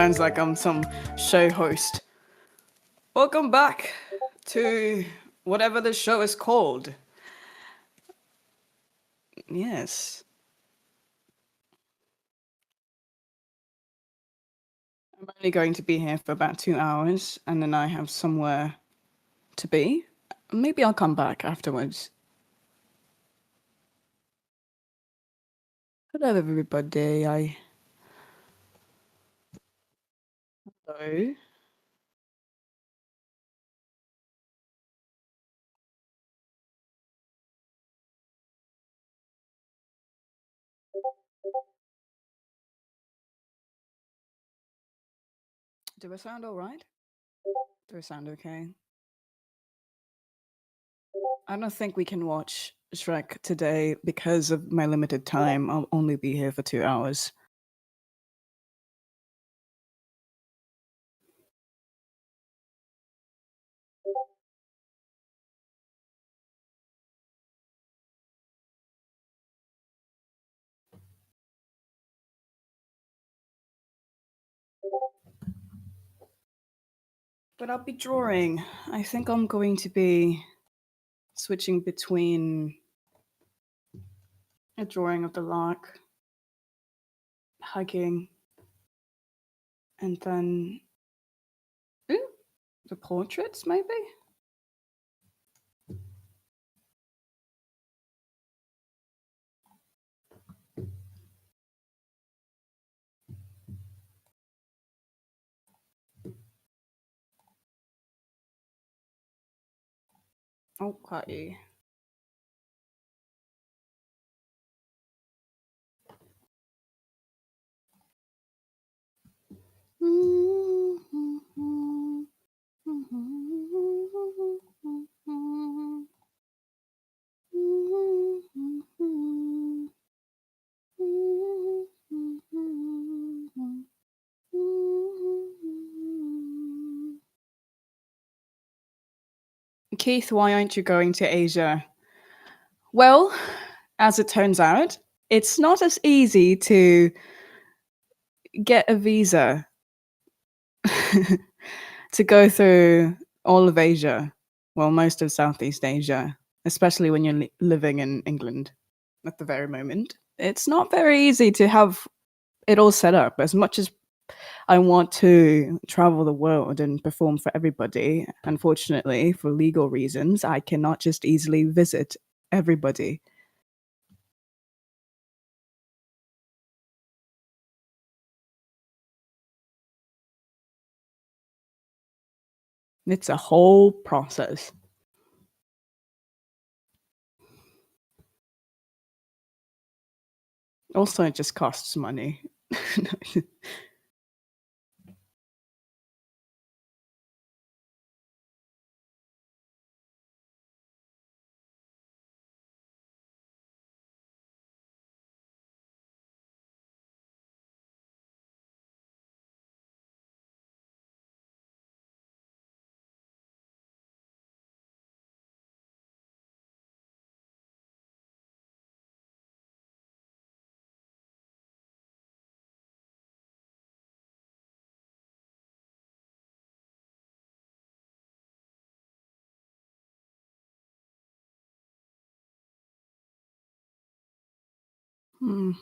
Sounds like I'm some show host. Welcome back to whatever the show is called. Yes. I'm only going to be here for about 2 hours and then I have somewhere to be. Maybe I'll come back afterwards. Hello, everybody. Hello. Do I sound all right? Do I sound okay? I don't think we can watch Shrek today because of my limited time. I'll only be here for 2 hours. But I'll be drawing. I think I'm going to be switching between a drawing of the lark, hugging, and then ooh, the portraits, maybe? Okay. Keith, why aren't you going to Asia? Well, as it turns out, it's not as easy to get a visa to go through all of Asia, well, most of Southeast Asia, especially when you're living in England at the very moment. It's not very easy to have it all set up. As much as I want to travel the world and perform for everybody, unfortunately, for legal reasons, I cannot just easily visit everybody. It's a whole process. Also, it just costs money. Hmm.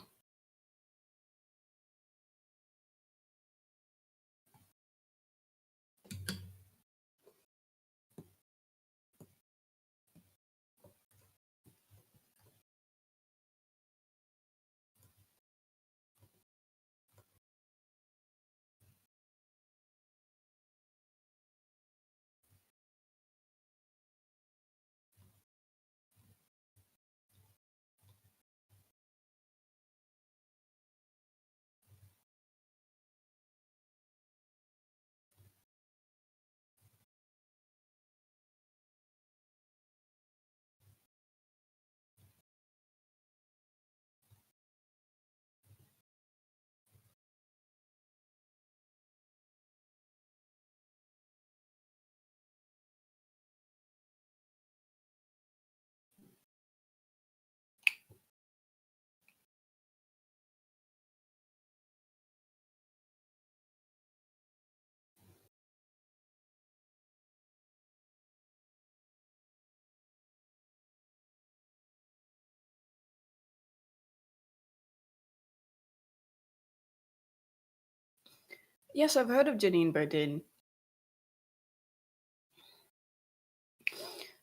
Yes, I've heard of Janine Bodin.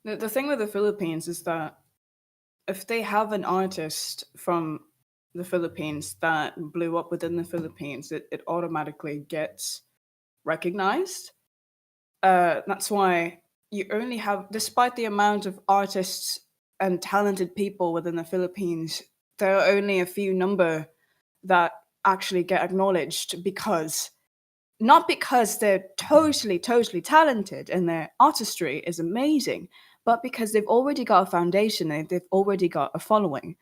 The thing with the Philippines is that if they have an artist from the Philippines that blew up within the Philippines, it automatically gets recognized. That's why you only have, despite the amount of artists and talented people within the Philippines, there are only a few number that actually get acknowledged because not because they're totally talented and their artistry is amazing, but because they've already got a foundation and they've already got a following.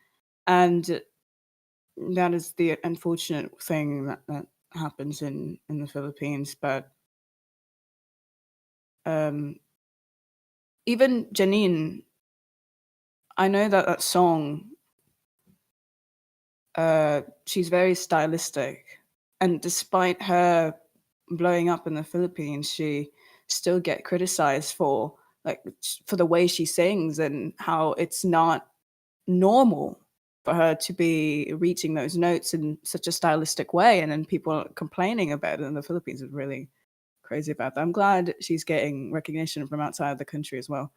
And that is the unfortunate thing that happens in the Philippines. But um, even Janine, I know that that song, she's very stylistic, and despite her blowing up in the Philippines, she still get criticized for for the way she sings and how it's not normal for her to be reaching those notes in such a stylistic way, and then people complaining about it in the Philippines is really crazy about that. I'm glad she's getting recognition from outside of the country as well.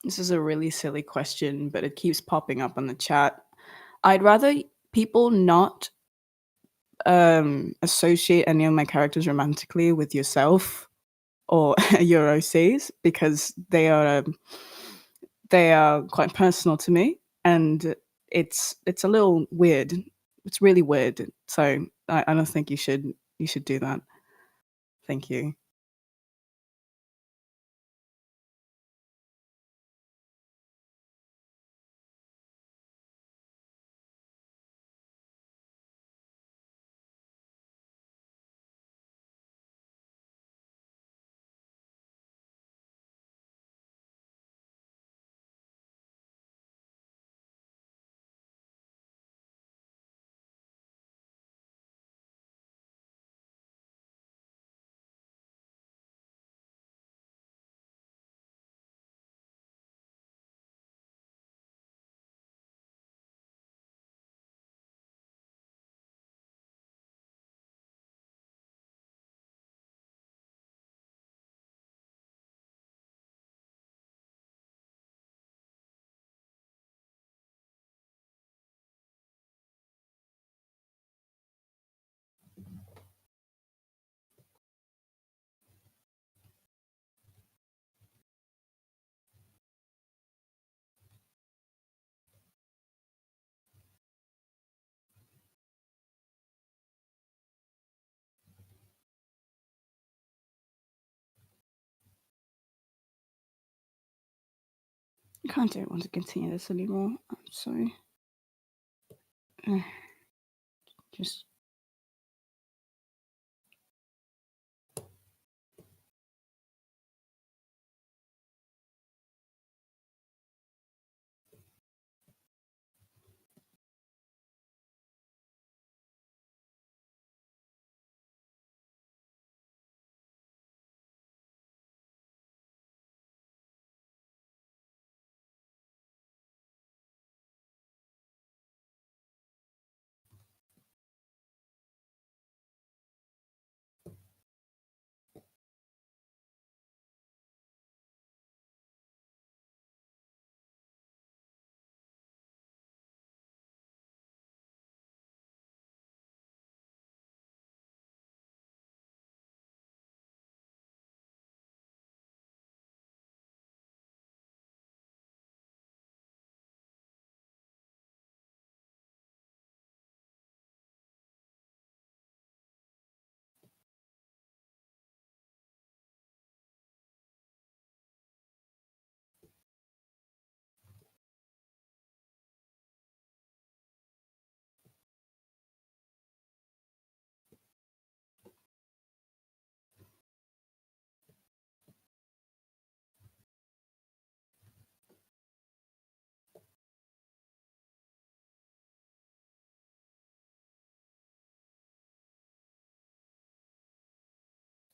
This is a really silly question, but it keeps popping up on the chat. I'd rather people not associate any of my characters romantically with yourself or your OCs because they are quite personal to me, and it's a little weird. It's really weird. So I don't think you should do that. Thank you. I don't want to continue this anymore. I'm sorry. Just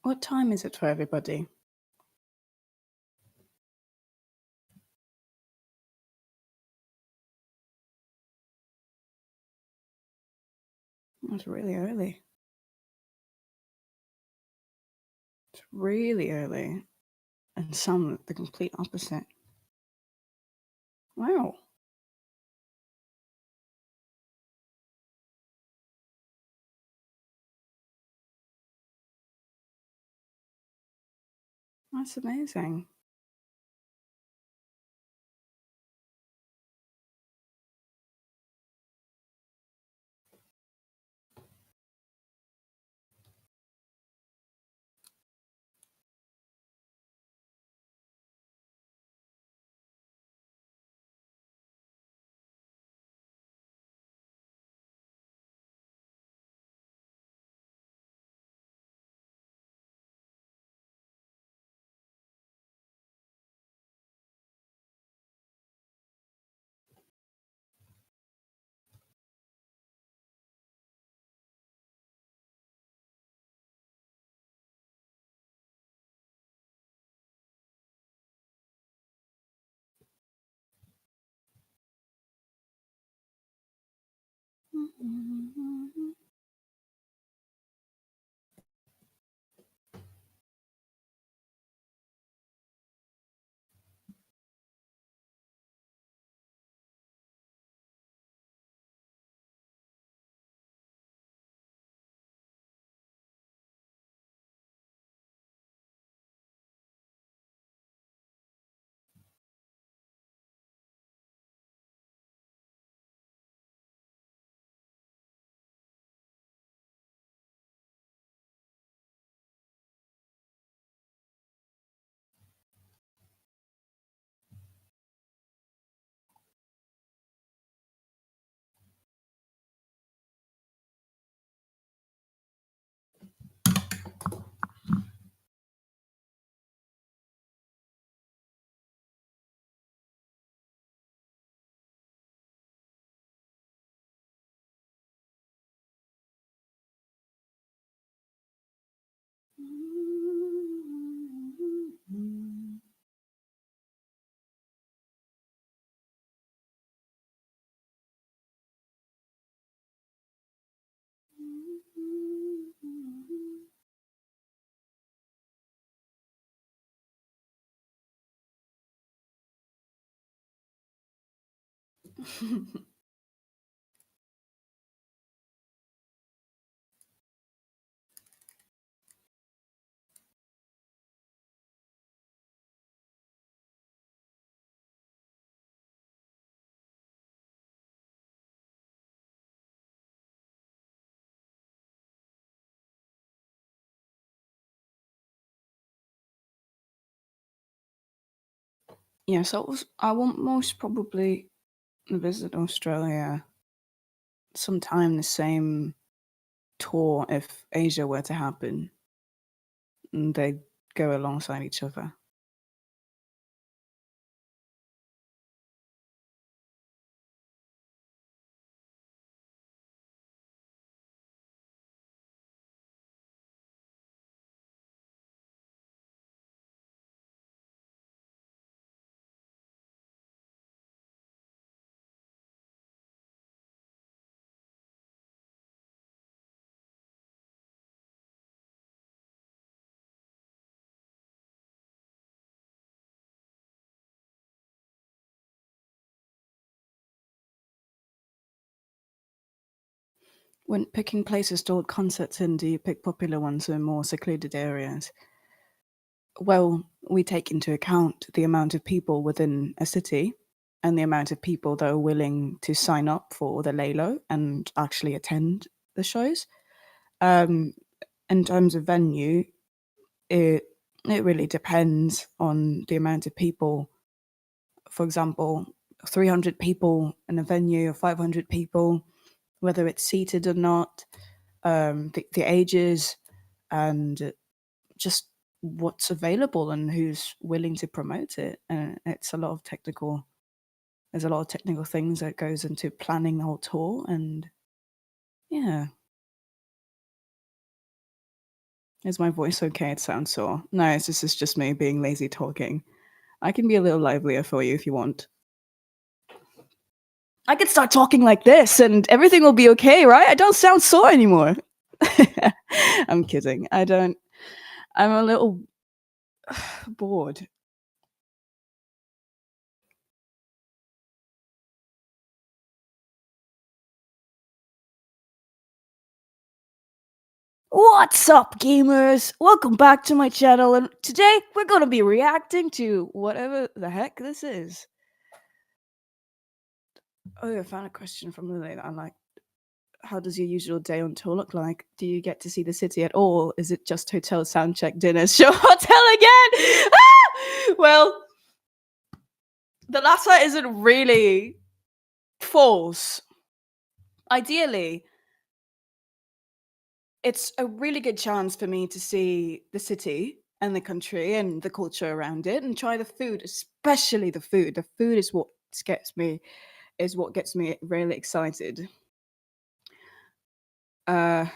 What time is it for everybody? It's really early. It's really early. And some the complete opposite. Wow. That's amazing. Yeah, so I will most probably visit Australia sometime the same tour if Asia were to happen and they go alongside each other. When picking places to hold concerts in, do you pick popular ones or more secluded areas? Well, we take into account the amount of people within a city and the amount of people that are willing to sign up for the Laylo and actually attend the shows. Um, in terms of venue, it it really depends on the amount of people. For example, 300 people in a venue or 500 people, whether it's seated or not, the ages, and just what's available and who's willing to promote it. And it's a lot of technical. There's a lot of technical things that goes into planning the whole tour, and yeah, Is my voice okay? It sounds sore. No, this is just me being lazy talking. I can be a little livelier for you if you want. I could start talking like this and everything will be okay, right? I don't sound sore anymore. I'm kidding. I don't. I'm a little bored. What's up, gamers? Welcome back to my channel, and today we're gonna be reacting to whatever the heck this is. Oh, I found a question from Lily that I like. How does your usual day on tour look like? Do you get to see the city at all? Is it just hotel soundcheck dinners? Show hotel again! Ah! Well, the latter isn't really false. Ideally, it's a really good chance for me to see the city and the country and the culture around it and try the food, especially the food. The food is what gets me really excited. Uh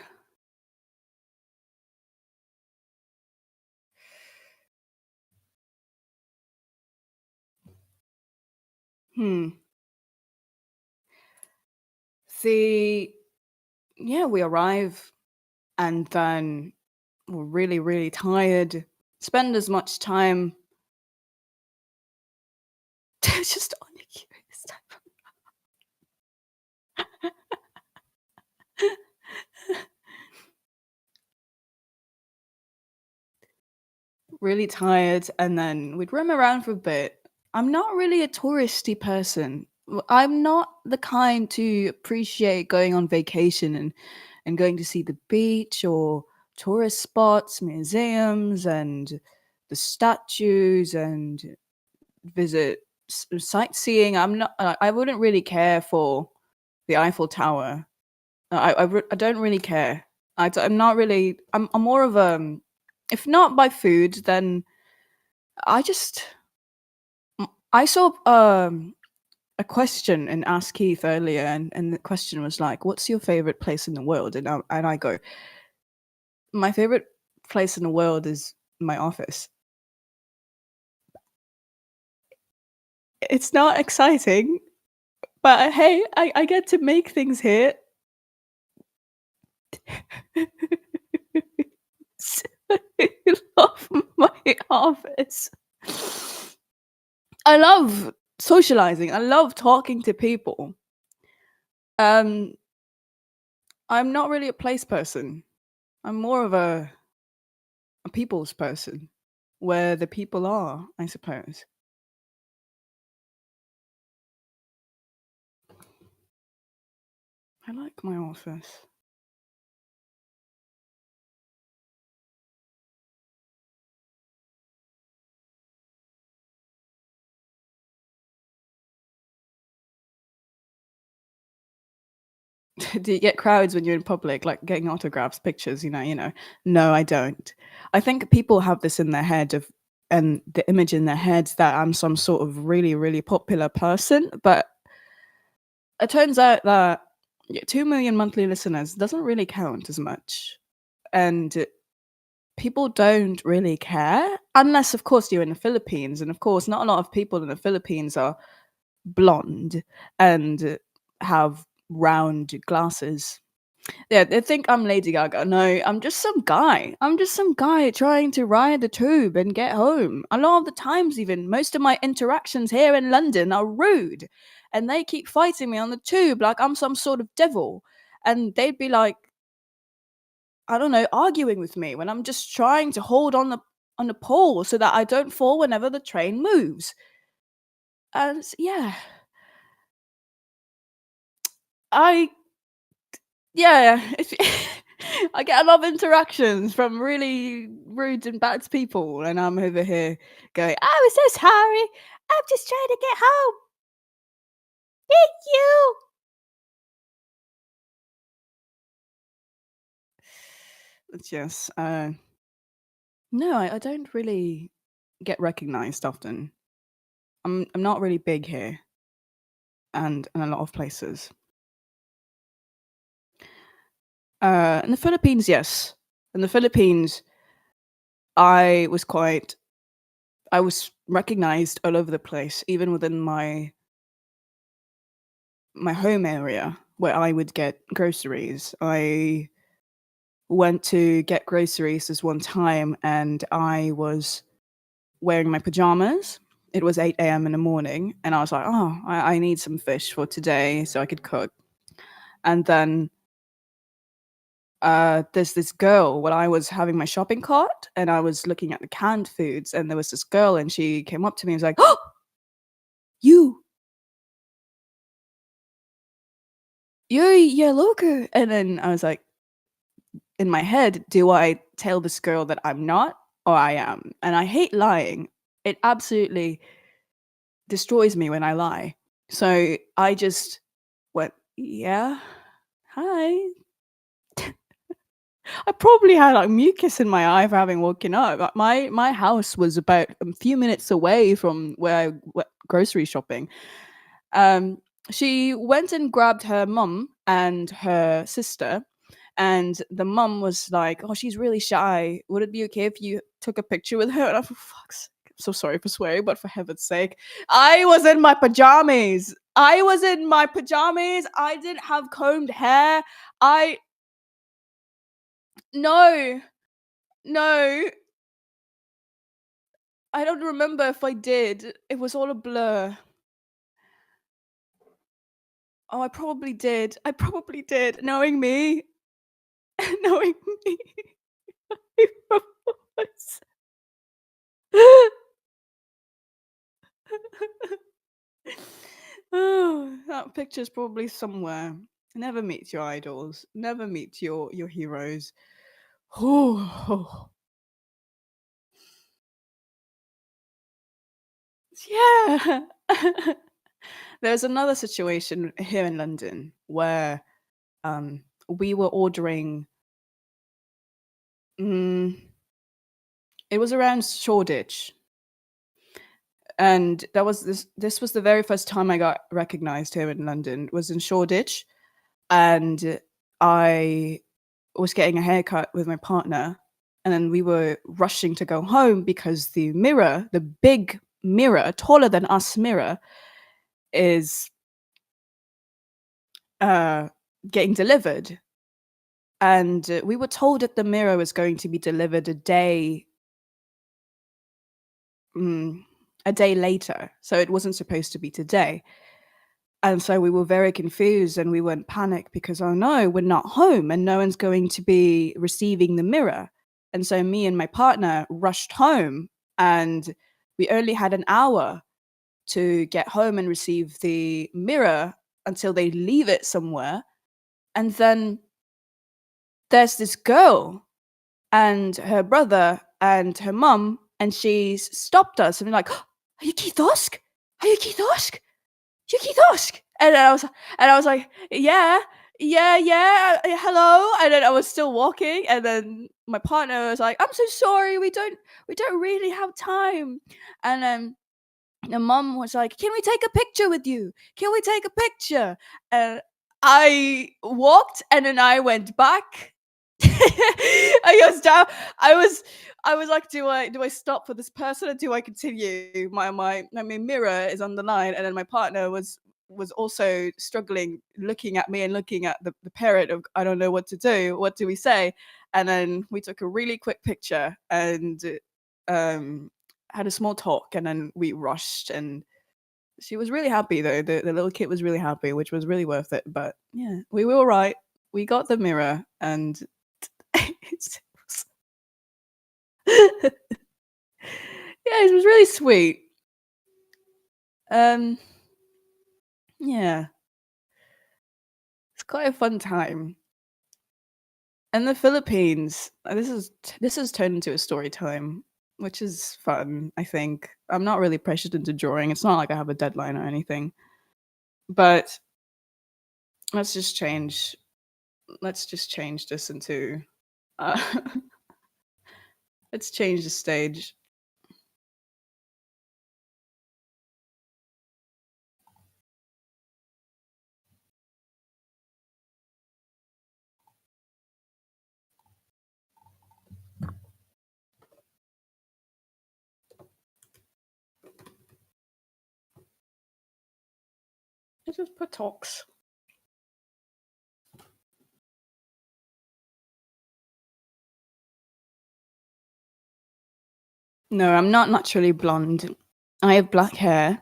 hmm. See, yeah, we arrive and then we're really, really tired. Spend as much time just on the curious time. Really tired, and then we'd roam around for a bit. I'm not really a touristy person. I'm not the kind to appreciate going on vacation and going to see the beach or tourist spots, museums, and the statues and visit sightseeing. I'm not. I wouldn't really care for the Eiffel Tower. I don't really care. I'm not really. I'm more of a. If not by food, then I just I saw a question in Ask Keith earlier, and the question was like, "What's your favorite place in the world?" And I go, "My favorite place in the world is my office." It's not exciting, but hey, I get to make things here. So I love my office. I love socializing. I love talking to people. Um, I'm not really a place person. I'm more of a people's person, where the people are, I suppose. I like my office. Do you get crowds when you're in public, like getting autographs, pictures? No, I don't. I think people have this in their head of, and the image in their heads that I'm some sort of really, really popular person. But it turns out that 2 million monthly listeners doesn't really count as much. And people don't really care unless, of course, you're in the Philippines. And of course, not a lot of people in the Philippines are blonde and have round glasses. Yeah, they think I'm Lady Gaga. No, I'm just some guy. I'm just some guy trying to ride the tube and get home. A lot of the times, even most of my interactions here in London are rude, and they keep fighting me on the tube like I'm some sort of devil. And they'd be like, I don't know, arguing with me when I'm just trying to hold on the pole so that I don't fall whenever the train moves. And yeah, I yeah, I get a lot of interactions from really rude and bad people, and I'm over here going, "I was so sorry. I'm just trying to get home. Thank you." It's yes, no, I don't really get recognized often. I'm not really big here, and in a lot of places. In the Philippines, yes. In the Philippines, I was quite I was recognized all over the place, even within my home area where I would get groceries. I went to get groceries this one time and I was wearing my pajamas. It was 8 a.m. in the morning, and I was like, "Oh, I need some fish for today so I could cook." And then there's this girl when I was having my shopping cart and I was looking at the canned foods, and there was this girl, and she came up to me and was like, "Oh, you, you're Yaelokre." And then I was like, in my head, do I tell this girl that I'm not or I am? And I hate lying. It absolutely destroys me when I lie. So I just went, "Yeah, hi." I probably had like mucus in my eye for having woken up. My house was about a few minutes away from where I went grocery shopping. Um, she went and grabbed her mum and her sister, and the mum was like, "Oh, she's really shy. Would it be okay if you took a picture with her?" And I, for fuck's sake, I'm so sorry for swearing, but for heaven's sake, I was in my pajamas. I was in my pajamas. I didn't have combed hair. I no, no. I don't remember if I did. It was all a blur. Oh, I probably did. I probably did. Knowing me, knowing me. Oh, that picture's probably somewhere. Never meet your idols. Never meet your heroes. Oh, yeah. There's another situation here in London where we were ordering. Mm, it was around Shoreditch, and that was this was the very first time I got recognized here in London. It was in Shoreditch, and I was getting a haircut with my partner, and then we were rushing to go home because the mirror, the big mirror, taller than us mirror, is uh getting delivered. And we were told that the mirror was going to be delivered mm, a day later, so it wasn't supposed to be today. And so we were very confused and we went panic because, oh no, we're not home and no one's going to be receiving the mirror. And so me and my partner rushed home, and we only had an hour to get home and receive the mirror until they leave it somewhere. And then there's this girl and her brother and her mum, and she's stopped us and been like, "Oh, are you Keith Osk? Are you Keith Osk? Yuki Tusk." And I was like, "Yeah, yeah, yeah, hello." And then I was still walking, and then my partner was like, "I'm so sorry, we don't really have time." And then the mum was like, "Can we take a picture with you? Can we take a picture?" And I walked, and then I went back. I was down. I was I was like, do I stop for this person or do I continue? My mirror is on the line, and then my partner was also struggling, looking at me and looking at the parent of, I don't know what to do. What do we say? And then we took a really quick picture and um had a small talk, and then we rushed, and she was really happy though. The little kid was really happy, which was really worth it. But yeah, we were all right. We got the mirror, and it's yeah, it was really sweet. Um, yeah, it's quite a fun time. And the Philippines, this has turned into a story time, which is fun. I think I'm not really pressured into drawing. It's not like I have a deadline or anything. But let's just change. Let's just change this into. Uh, let's change the stage. This is Botox. No, I'm not naturally blonde. I have black hair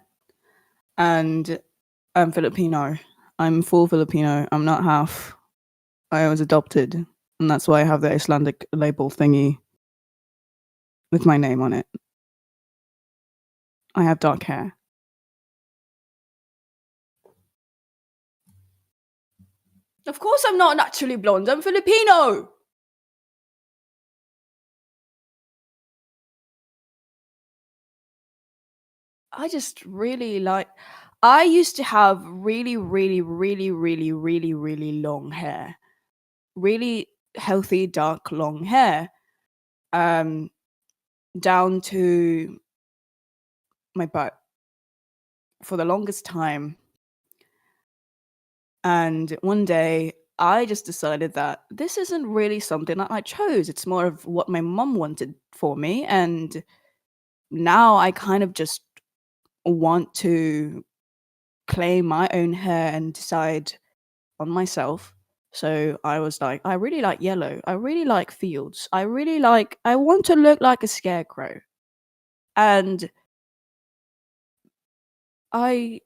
and I'm Filipino. I'm full Filipino. I'm not half. I was adopted, and that's why I have the Icelandic label thingy with my name on it. I have dark hair. Of course, I'm not naturally blonde. I'm Filipino. I just really like. I used to have really, really, really, really, really, really long hair. Really healthy, dark, long hair. Um, down to my butt for the longest time. And one day I just decided that this isn't really something that I chose. It's more of what my mum wanted for me. And now I kind of just want to claim my own hair and decide on myself. So I was like, I really like yellow. I really like fields. I want to look like a scarecrow. And I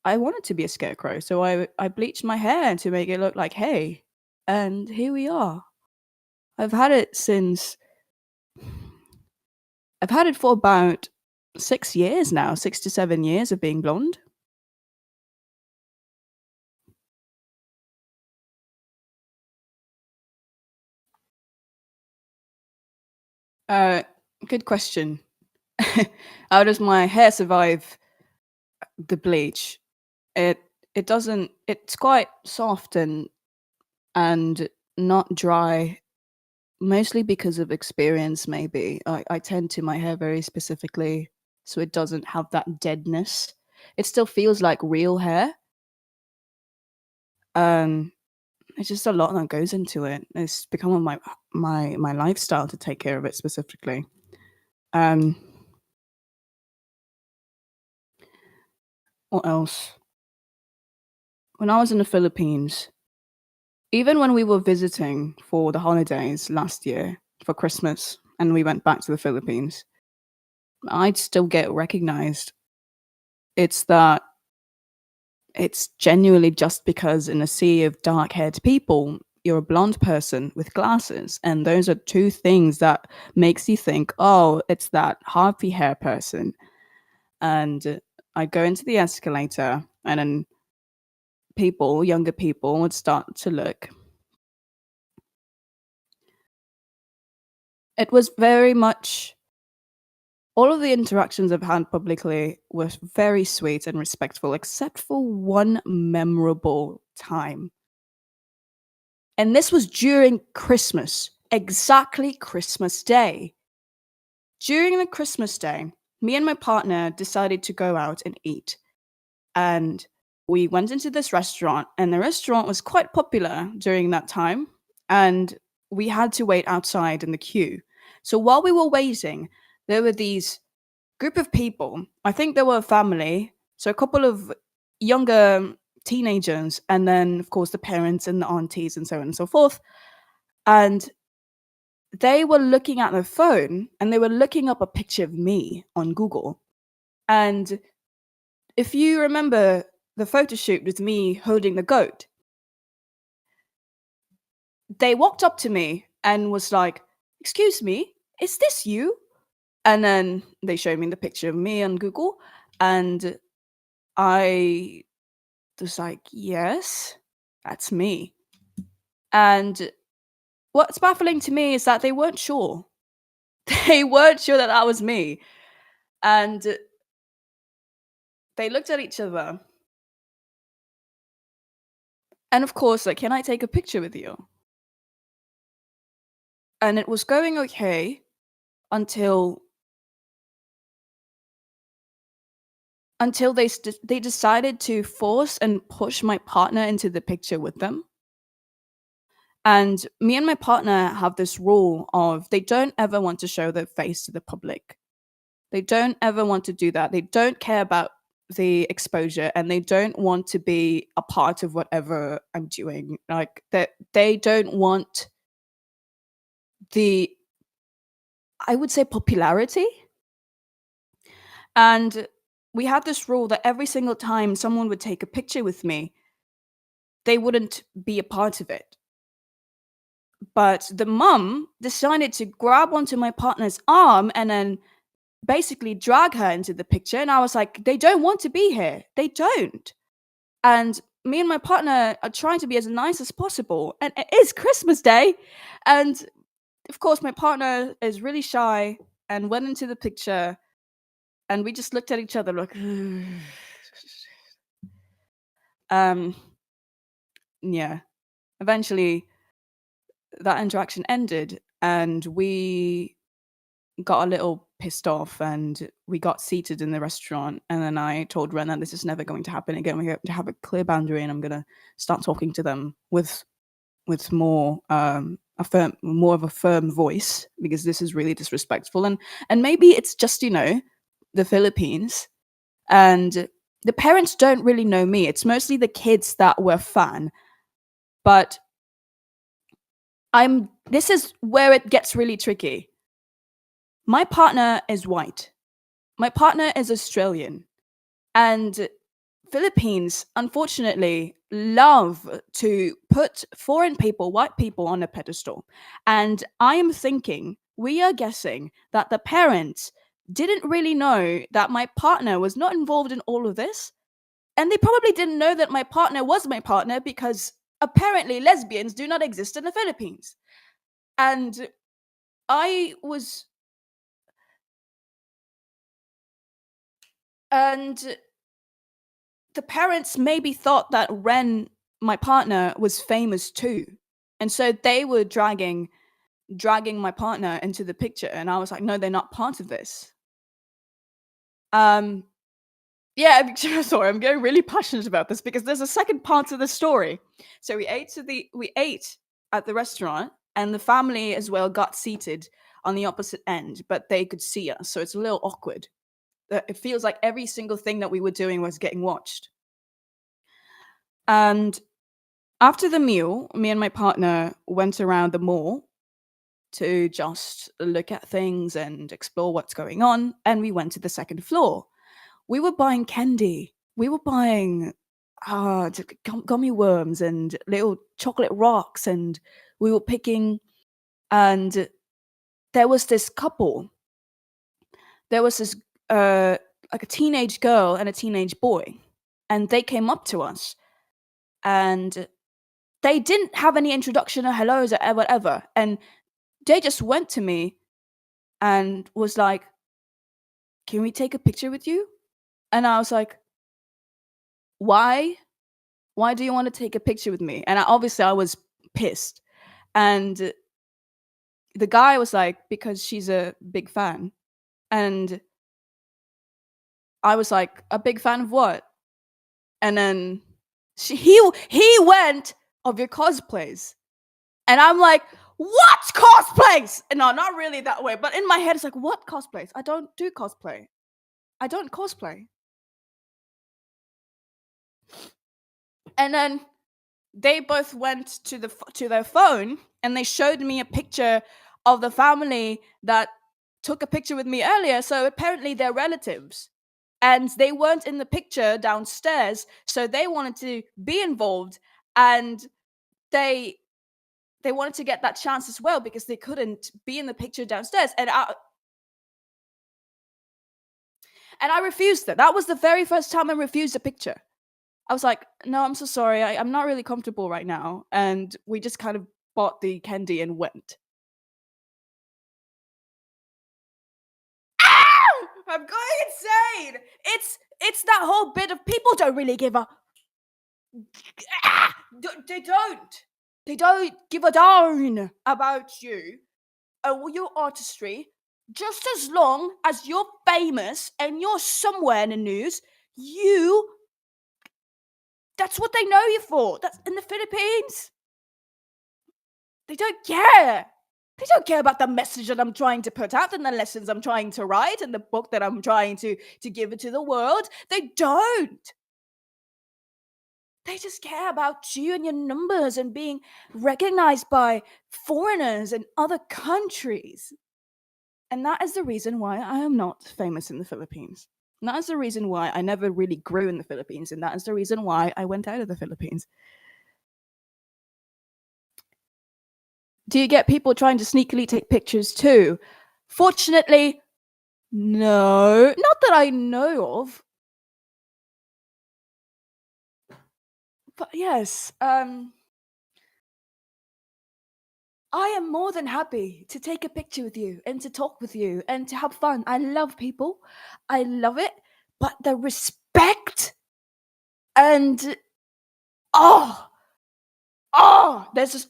I wanted to be a scarecrow, so I bleached my hair to make it look like hay, and here we are. I've had it since I've had it for about 6 years now, 6 to 7 years of being blonde. Uh, Good question. How does my hair survive the bleach? It it doesn't. It's quite soft and not dry, mostly because of experience, maybe. I tend to my hair very specifically, so it doesn't have that deadness. It still feels like real hair. Um, it's just a lot that goes into it. It's become my lifestyle to take care of it specifically. Um, what else? When I was in the Philippines, even when we were visiting for the holidays last year for Christmas, and we went back to the Philippines, I'd still get recognized. It's that it's genuinely just because in a sea of dark haired people, you're a blonde person with glasses. And those are two things that makes you think, oh, it's that harpy hair person. And I go into the escalator and then people, younger people, would start to look. It was very much all of the interactions I've had publicly were very sweet and respectful, except for one memorable time. And this was during Christmas, exactly Christmas Day. During the Christmas Day, me and my partner decided to go out and eat. And we went into this restaurant, and the restaurant was quite popular during that time. And we had to wait outside in the queue. So while we were waiting, there were these group of people. I think they were a family. So a couple of younger teenagers, and then, of course, the parents and the aunties, and so on and so forth. And they were looking at their phone and they were looking up a picture of me on Google. And if you remember the photo shoot with me holding the goat, they walked up to me and was like, "Excuse me, is this you?" And then they showed me the picture of me on Google, and I was like, "Yes, that's me." And what's baffling to me is that they weren't sure. They weren't sure that that was me. And they looked at each other. And of course, like, "Can I take a picture with you?" And it was going okay until they decided to force and push my partner into the picture with them. And me and my partner have this rule of they don't ever want to show their face to the public. They don't ever want to do that. They don't care about the exposure, and they don't want to be a part of whatever I'm doing. Like that they don't want the, I would say, popularity. And we had this rule that every single time someone would take a picture with me, they wouldn't be a part of it. But the mum decided to grab onto my partner's arm and then basically drag her into the picture. And I was like, they don't want to be here. They don't. And me and my partner are trying to be as nice as possible. And it is Christmas Day. And of course, my partner is really shy and went into the picture. And we just looked at each other like, um, yeah. Eventually, that interaction ended, and we got a little pissed off, and we got seated in the restaurant. And then I told Ren that this is never going to happen again. We have to have a clear boundary, and I'm gonna start talking to them with more more of a firm voice, because this is really disrespectful. And maybe it's just, the Philippines, and the parents don't really know me. It's mostly the kids that were fan. But this is where it gets really tricky. My partner is white. My partner is Australian. And Philippines, unfortunately, love to put foreign people, white people, on a pedestal. And I am thinking, we are guessing that the parents didn't really know that my partner was not involved in all of this. And they probably didn't know that my partner was my partner, because apparently lesbians do not exist in the Philippines. And I was. And the parents maybe thought that Ren, my partner, was famous too. And so they were dragging my partner into the picture, and I was like, no, they're not part of this. Um yeah, sorry, I'm getting really passionate about this because there's a second part to the story. So we ate at the restaurant, and the family as well got seated on the opposite end, but they could see us, so it's a little awkward. It feels like every single thing that we were doing was getting watched. And after the meal, me and my partner went around the mall to just look at things and explore what's going on. And we went to the second floor. We were buying candy. We were buying gummy worms and little chocolate rocks. And we were picking. And there was this couple. There was this, like a teenage girl and a teenage boy. And they came up to us. And they didn't have any introduction or hellos or whatever. And they just went to me and was like, can we take a picture with you? And I was like, why? Why do you want to take a picture with me? And obviously I was pissed. And the guy was like, because she's a big fan. And I was like, a big fan of what? And then he went, of your cosplays. And I'm like, what cosplays? No, not really that way. But in my head, it's like, what cosplays? I don't do cosplay. I don't cosplay. And then they both went to their phone, and they showed me a picture of the family that took a picture with me earlier. So apparently they're relatives. And they weren't in the picture downstairs, so they wanted to be involved. And they wanted to get that chance as well, because they couldn't be in the picture downstairs. And I refused it. That was the very first time I refused a picture. I was like, no, I'm so sorry. I'm not really comfortable right now. And we just kind of bought the candy and went. Ow! I'm going insane. It's that whole bit of people don't really give a. They don't. They don't give a darn about you or your artistry. Just as long as you're famous and you're somewhere in the news, that's what they know you for. That's in the Philippines. They don't care. They don't care about the message that I'm trying to put out and the lessons I'm trying to write and the book that I'm trying to give it to the world. They don't. They just care about you and your numbers and being recognized by foreigners in other countries. And that is the reason why I am not famous in the Philippines. And that is the reason why I never really grew in the Philippines. And that is the reason why I went out of the Philippines. Do you get people trying to sneakily take pictures too? Fortunately, no. Not that I know of. But yes, I am more than happy to take a picture with you and to talk with you and to have fun. I love people. I love it. But the respect and oh, there's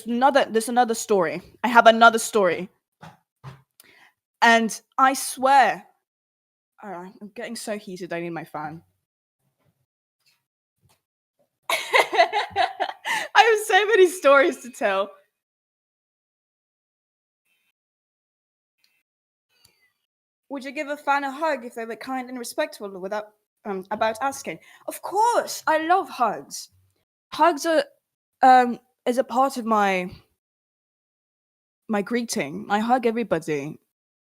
another story. I have another story. And I swear, I'm getting so heated. I need my fan. I have so many stories to tell. Would you give a fan a hug if they were kind and respectful without about asking? Of course, I love hugs. Hugs are is a part of my greeting. I hug everybody,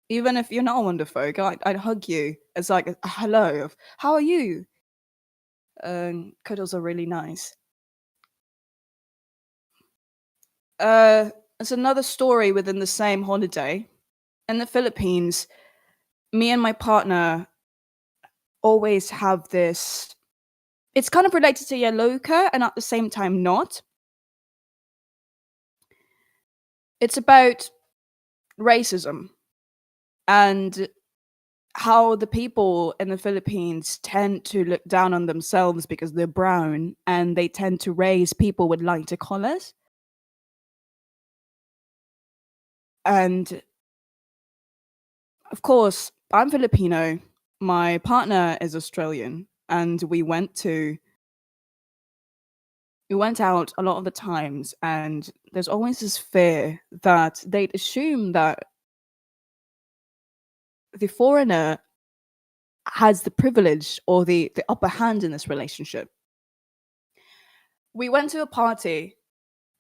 even if you're not a Wonderfolk. I'd hug you as like a hello of how are you. Cuddles are really nice. There's another story within the same holiday. In the Philippines, me and my partner always have this. It's kind of related to Yaelokre and at the same time not. It's about racism and how the people in the Philippines tend to look down on themselves because they're brown and they tend to raise people with lighter colors. And of course, I'm Filipino, my partner is Australian, and we went out a lot of the times, and there's always this fear that they'd assume that the foreigner has the privilege or the upper hand in this relationship. We went to a party.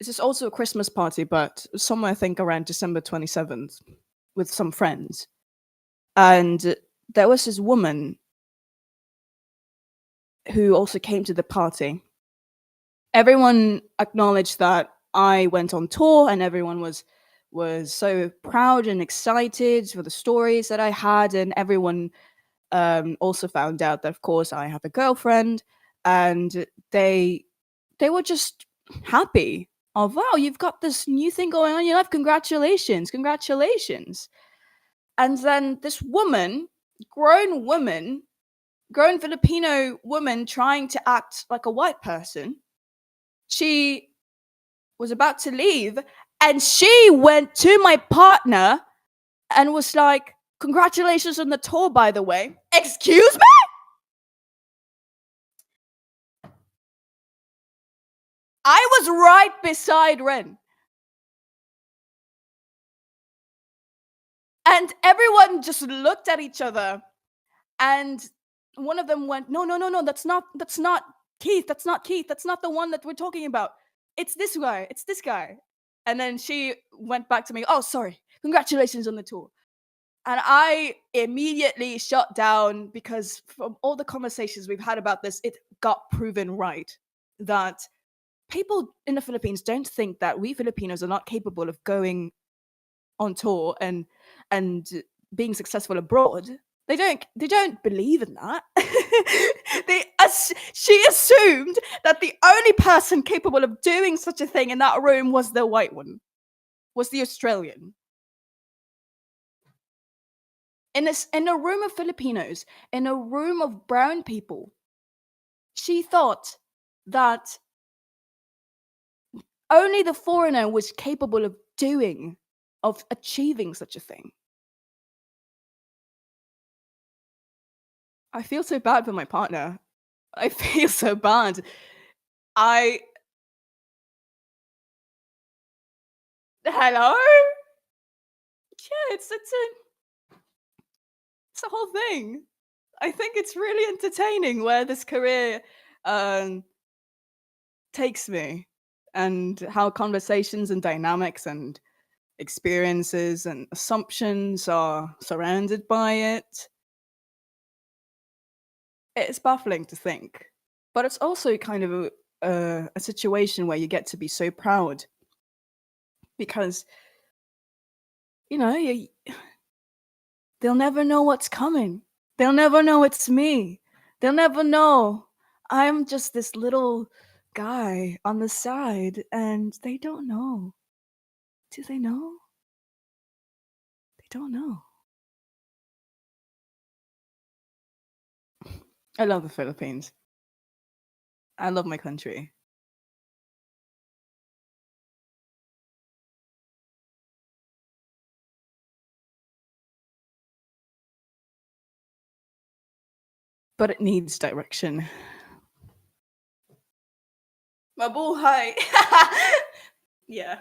This is also a Christmas party, but somewhere I think around December 27th with some friends. And there was this woman who also came to the party. Everyone acknowledged that I went on tour and everyone was so proud and excited for the stories that I had, and everyone also found out that of course I have a girlfriend, and they were just happy of wow, you've got this new thing going on in your life, congratulations. And then this grown Filipino woman trying to act like a white person, she was about to leave and she went to my partner and was like, congratulations on the tour, by the way. Excuse me? I was right beside Ren. And everyone just looked at each other, and one of them went, no, that's not Keith, that's not the one that we're talking about. It's this guy. And then she went back to me, oh, sorry, congratulations on the tour. And I immediately shut down because from all the conversations we've had about this, it got proven right that people in the Philippines don't think that we Filipinos are not capable of going on tour and being successful abroad. They don't believe in that. She assumed that the only person capable of doing such a thing in that room was the white one, was the Australian. In a room of Filipinos, in a room of brown people, she thought that only the foreigner was capable of achieving such a thing. I feel so bad for my partner. I feel so bad. I Hello? yeah, it's a whole thing. I think it's really entertaining where this career um, takes me, and how conversations and dynamics and experiences and assumptions are surrounded by it. It's baffling to think, but it's also kind of a situation where you get to be so proud because you, they'll never know what's coming. They'll never know it's me. They'll never know I'm just this little guy on the side, and they don't know. Do they know? They don't know. I love the Philippines. I love my country. But it needs direction. Mabuhay! Yeah.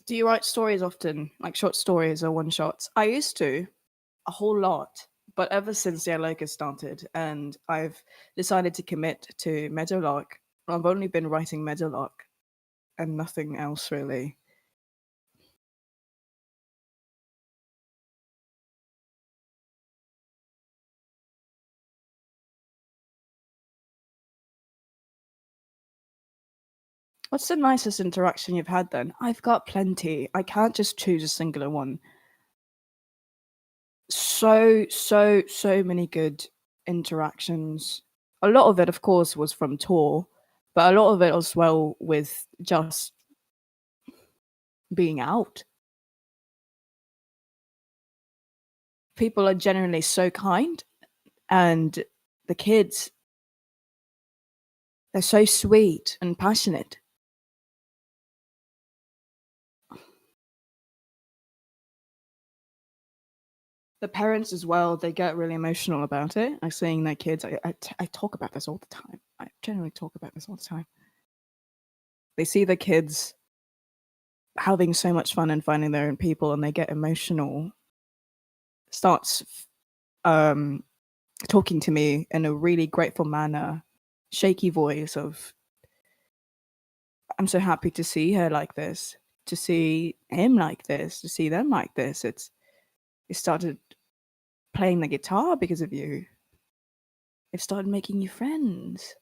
Do you write stories often, like short stories or one shots? I used to a whole lot, but ever since Yaelokre started and I've decided to commit to Meadowlark, I've only been writing Meadowlark and nothing else really. What's the nicest interaction you've had then? I've got plenty. I can't just choose a singular one. So many good interactions. A lot of it, of course, was from tour, but a lot of it as well with just being out. People are generally so kind, and the kids, they're so sweet and passionate. The parents as well, they get really emotional about it. I'm seeing their kids. I talk about this all the time. I generally talk about this all the time. They see the kids having so much fun and finding their own people, and they get emotional. Starts um, talking to me in a really grateful manner, shaky voice of, "I'm so happy to see her like this, to see him like this, to see them like this. It started playing the guitar because of you. It started making you friends."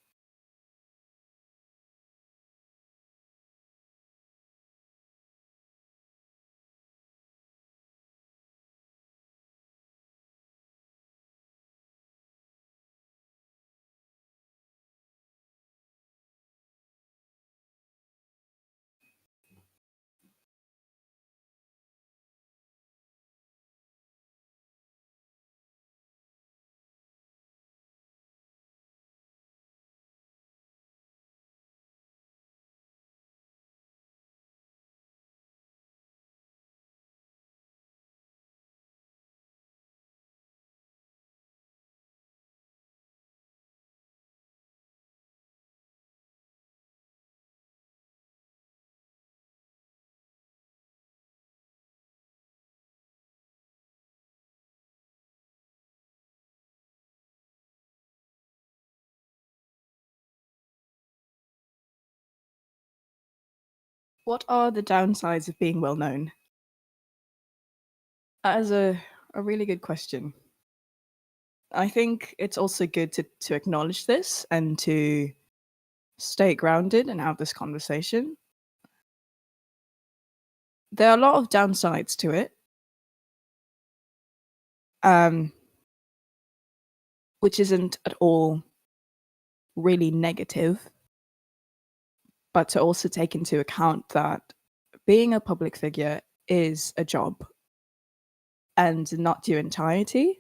What are the downsides of being well known? That is a really good question. I think it's also good to acknowledge this and to stay grounded and have this conversation. There are a lot of downsides to it, um, which isn't at all really negative, but to also take into account that being a public figure is a job and not your entirety.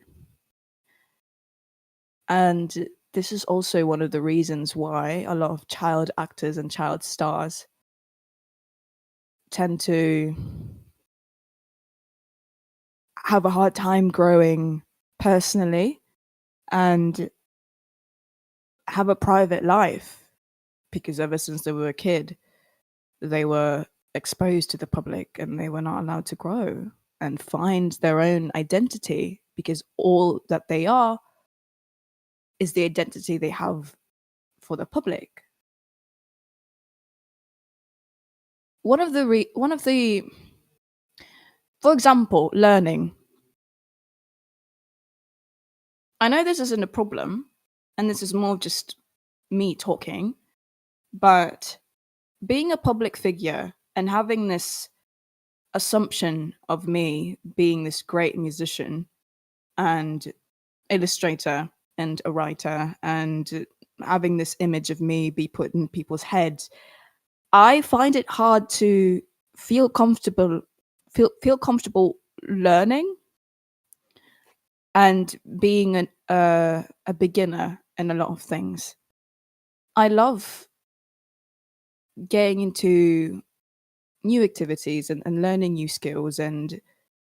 And this is also one of the reasons why a lot of child actors and child stars tend to have a hard time growing personally and have a private life, because ever since they were a kid, they were exposed to the public and they were not allowed to grow and find their own identity, because all that they are is the identity they have for the public. One of the For example, learning. I know this isn't a problem, and this is more just me talking, but being a public figure and having this assumption of me being this great musician and illustrator and a writer, and having this image of me be put in people's heads, I find it hard to feel comfortable feel comfortable learning and being a beginner in a lot of things. I love getting into new activities and learning new skills, and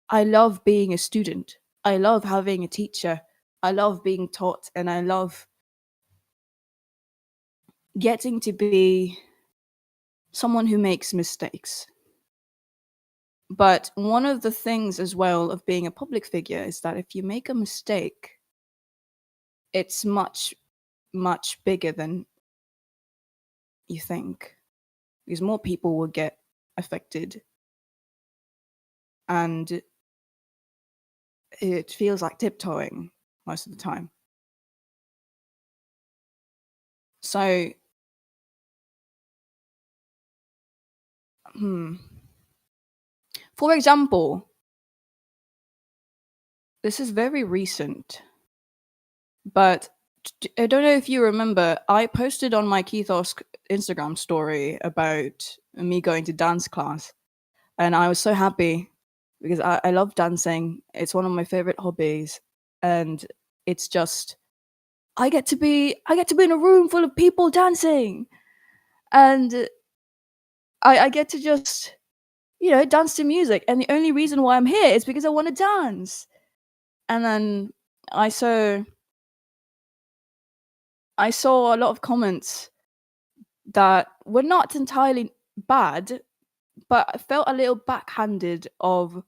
I love being a student. I love having a teacher. I love being taught, and I love getting to be someone who makes mistakes. But one of the things as well of being a public figure is that if you make a mistake, it's much, much bigger than you think, because more people will get affected, and it feels like tiptoeing most of the time. So, hmm. For example, this is very recent, but I don't know if you remember, I posted on my Kethos Instagram story about me going to dance class, and I was so happy because I love dancing. It's one of my favorite hobbies, and it's just I get to be in a room full of people dancing, and I get to just dance to music. And the only reason why I'm here is because I want to dance. And then I saw I saw a lot of comments that were not entirely bad, but I felt a little backhanded of,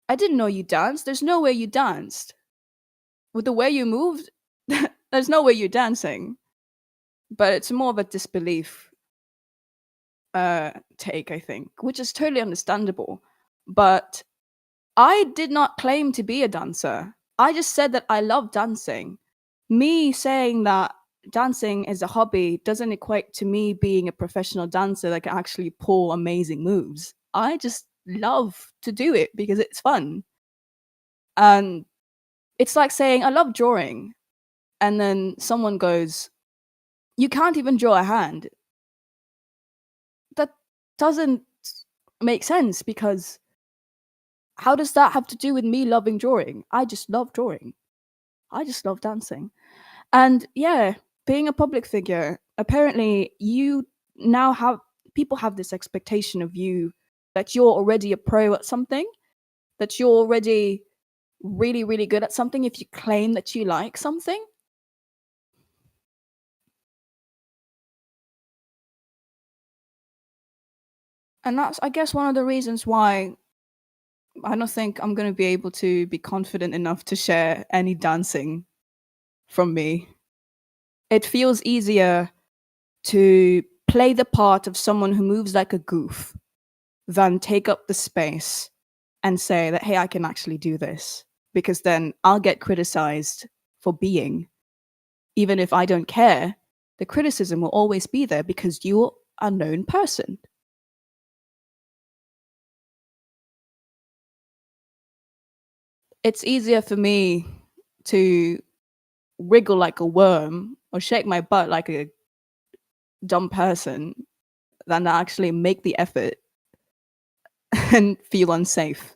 I didn't know you danced. There's no way you danced. With the way you moved, there's no way you're dancing. But it's more of a disbelief take, I think, which is totally understandable. But I did not claim to be a dancer. I just said that I love dancing. Me saying that dancing is a hobby doesn't equate to me being a professional dancer that can actually pull amazing moves. I just love to do it because it's fun. And it's like saying I love drawing, and then someone goes, "You can't even draw a hand." That doesn't make sense, because how does that have to do with me loving drawing? I just love drawing. I just love dancing. And yeah, being a public figure, apparently you now have people have this expectation of you that you're already a pro at something, that you're already really, really good at something if you claim that you like something. And that's, I guess, one of the reasons why I don't think I'm going to be able to be confident enough to share any dancing from me. It feels easier to play the part of someone who moves like a goof than take up the space and say that, hey, I can actually do this. Because then I'll get criticized for being. Even if I don't care, the criticism will always be there because you're a known person. It's easier for me to wriggle like a worm or shake my butt like a dumb person than to actually make the effort and feel unsafe.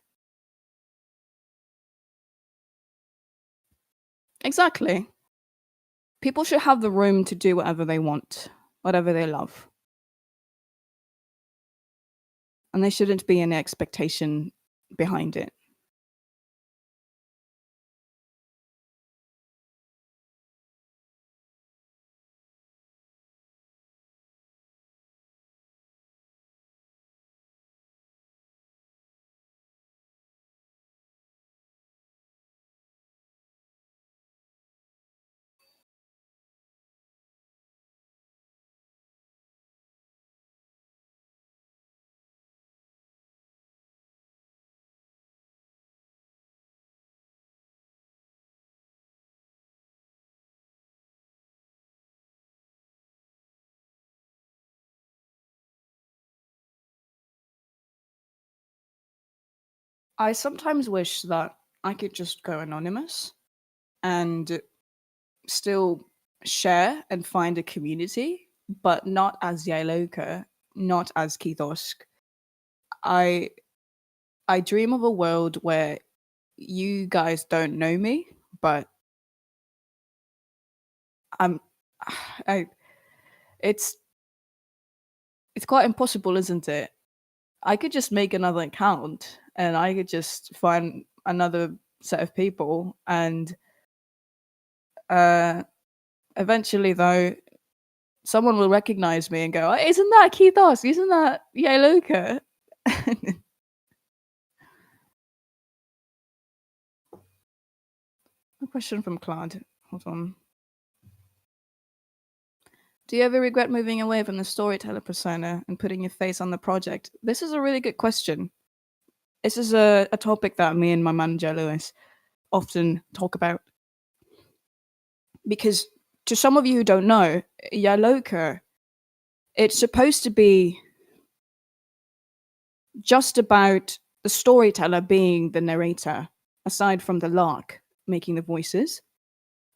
Exactly. People should have the room to do whatever they want, whatever they love. And there shouldn't be any expectation behind it. I sometimes wish that I could just go anonymous and still share and find a community, but not as Yaelokre, not as Kithosk. I I dream of a world where you guys don't know me, but I'm I it's it's quite impossible, isn't it? I could just make another account and I could just find another set of people and uh eventually though someone will recognize me and go, "Oh, isn't that Keithos? Isn't that Yaelokre?" A question from Claude. Hold on. Do you ever regret moving away from the storyteller persona and putting your face on the project? This is a really good question. This is a topic that me and my manager Lewis often talk about because to some of you who don't know, Yaelokre, it's supposed to be just about the storyteller being the narrator, aside from the lark making the voices.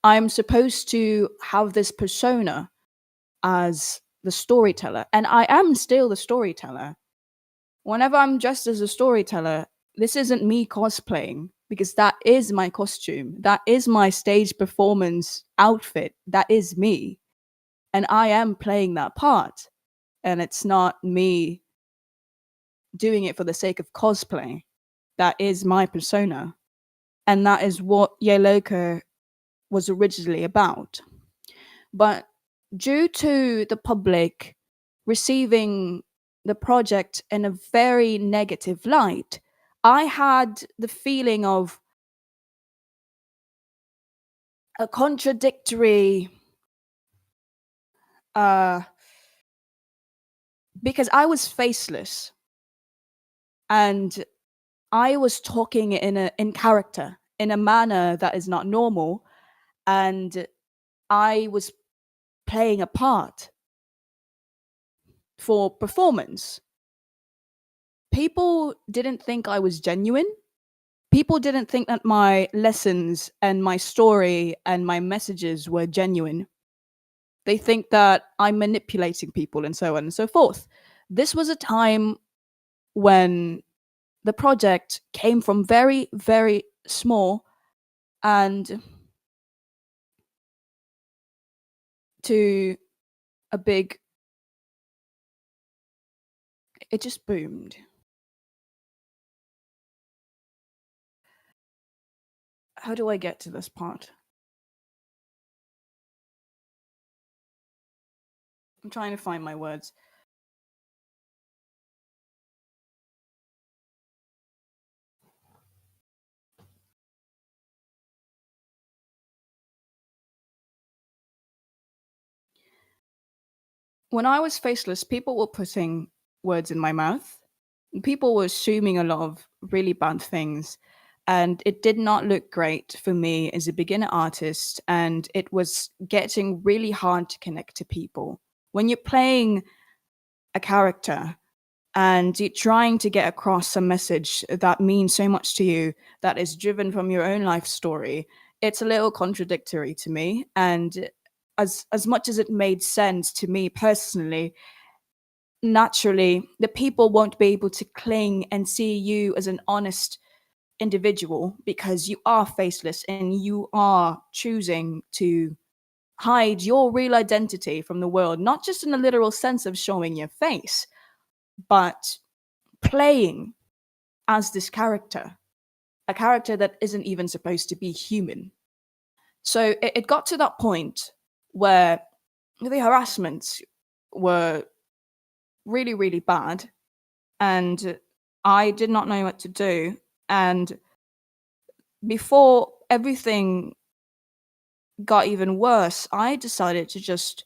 I'm supposed to have this persona as the storyteller, and I am still the storyteller. Whenever I'm dressed as a storyteller, this isn't me cosplaying because that is my costume. That is my stage performance outfit. That is me. And I am playing that part. And it's not me doing it for the sake of cosplay. That is my persona. And that is what Yaelokre was originally about. But due to the public receiving the project in a very negative light, I had the feeling of a contradictory uh because I was faceless and I was talking in character in a manner that is not normal, and I was playing a part for performance. People didn't think I was genuine. People didn't think that my lessons and my story and my messages were genuine. They think that I'm manipulating people and so on and so forth. This was a time when the project came from very, very small and to a big, it just boomed. How do I get to this part? I'm trying to find my words. When I was faceless, people were putting words in my mouth. People were assuming a lot of really bad things. And it did not look great for me as a beginner artist. And it was getting really hard to connect to people. When you're playing a character and you're trying to get across a message that means so much to you, that is driven from your own life story, it's a little contradictory to me. And as much as it made sense to me personally, naturally the people won't be able to cling and see you as an honest individual because you are faceless and you are choosing to hide your real identity from the world, not just in a literal sense of showing your face, but playing as this character, a character that isn't even supposed to be human. So it got to that point where the harassments were really, really bad, and I did not know what to do. And before everything got even worse, I decided to just,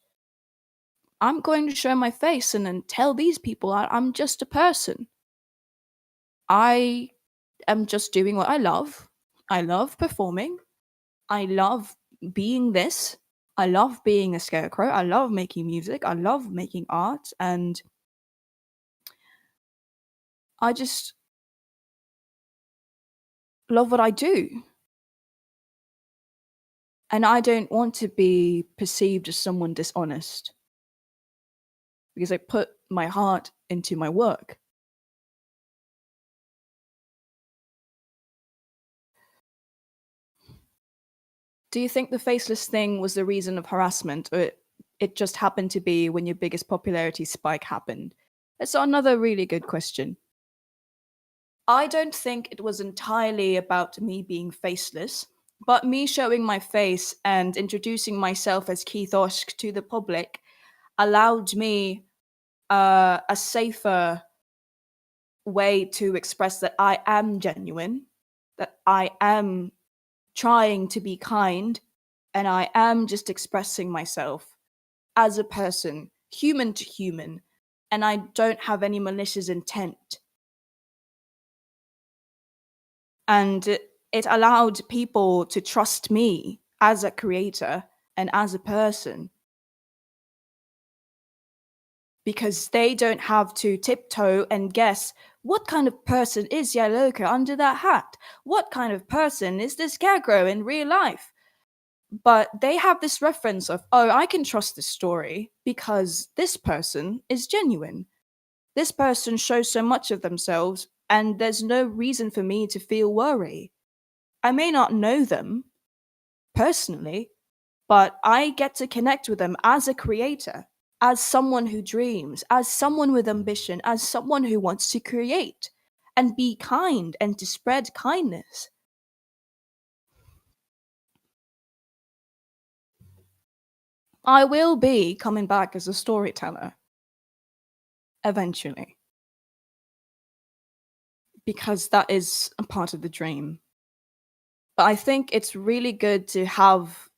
I'm going to show my face and then tell these people I'm just a person. I am just doing what I love. I love performing. I love being this. I love being a scarecrow. I love making music. I love making art. And I just love what I do. And I don't want to be perceived as someone dishonest because I put my heart into my work. Do you think the faceless thing was the reason of harassment, or it just happened to be when your biggest popularity spike happened? That's another really good question. I don't think it was entirely about me being faceless, but me showing my face and introducing myself as Keith Osk to the public allowed me a safer way to express that I am genuine, that I am trying to be kind, and I am just expressing myself as a person, human to human, and I don't have any malicious intent. And it allowed people to trust me as a creator and as a person because they don't have to tiptoe and guess what kind of person is Yaelokre under that hat? What kind of person is this Scarecrow in real life? But they have this reference of, oh, I can trust this story because this person is genuine. This person shows so much of themselves, and there's no reason for me to feel worry. I may not know them personally, but I get to connect with them as a creator, as someone who dreams, as someone with ambition, as someone who wants to create and be kind and to spread kindness. I will be coming back as a storyteller eventually because that is a part of the dream. But I think it's really good to have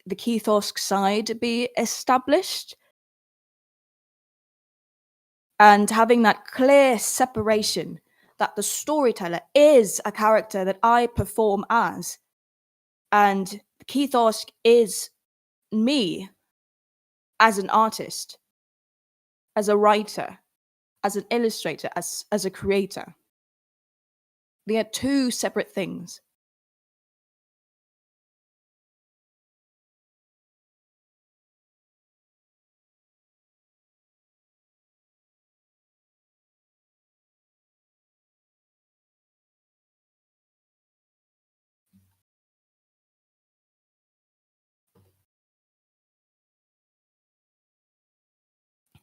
the Keithorsk side be established and having that clear separation that the storyteller is a character that I perform as, and Keithorsk is me as an artist, as a writer, as an illustrator, as a creator. They are two separate things.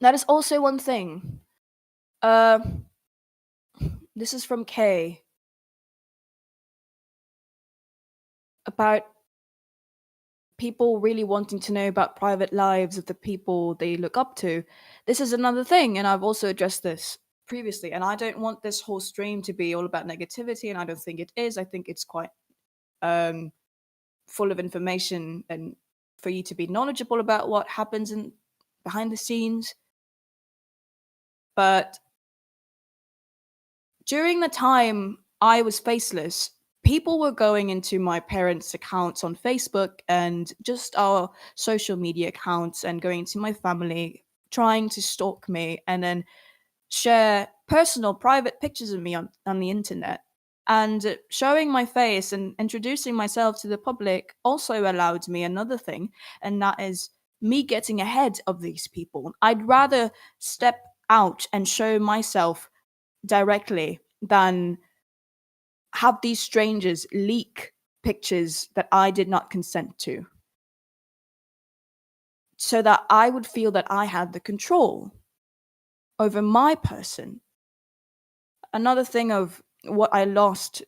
That is also one thing. Uh, this is from Kay about people really wanting to know about private lives of the people they look up to. This is another thing, and I've also addressed this previously. And I don't want this whole stream to be all about negativity, and I don't think it is. I think it's quite um, full of information and for you to be knowledgeable about what happens in behind the scenes. But during the time I was faceless, people were going into my parents' accounts on Facebook and just our social media accounts and going to my family, trying to stalk me and then share personal, private pictures of me on the internet. And showing my face and introducing myself to the public also allowed me another thing, and that is me getting ahead of these people. I'd rather step out and show myself directly than have these strangers leak pictures that I did not consent to, so that I would feel that I had the control over my person. Another thing of what I lost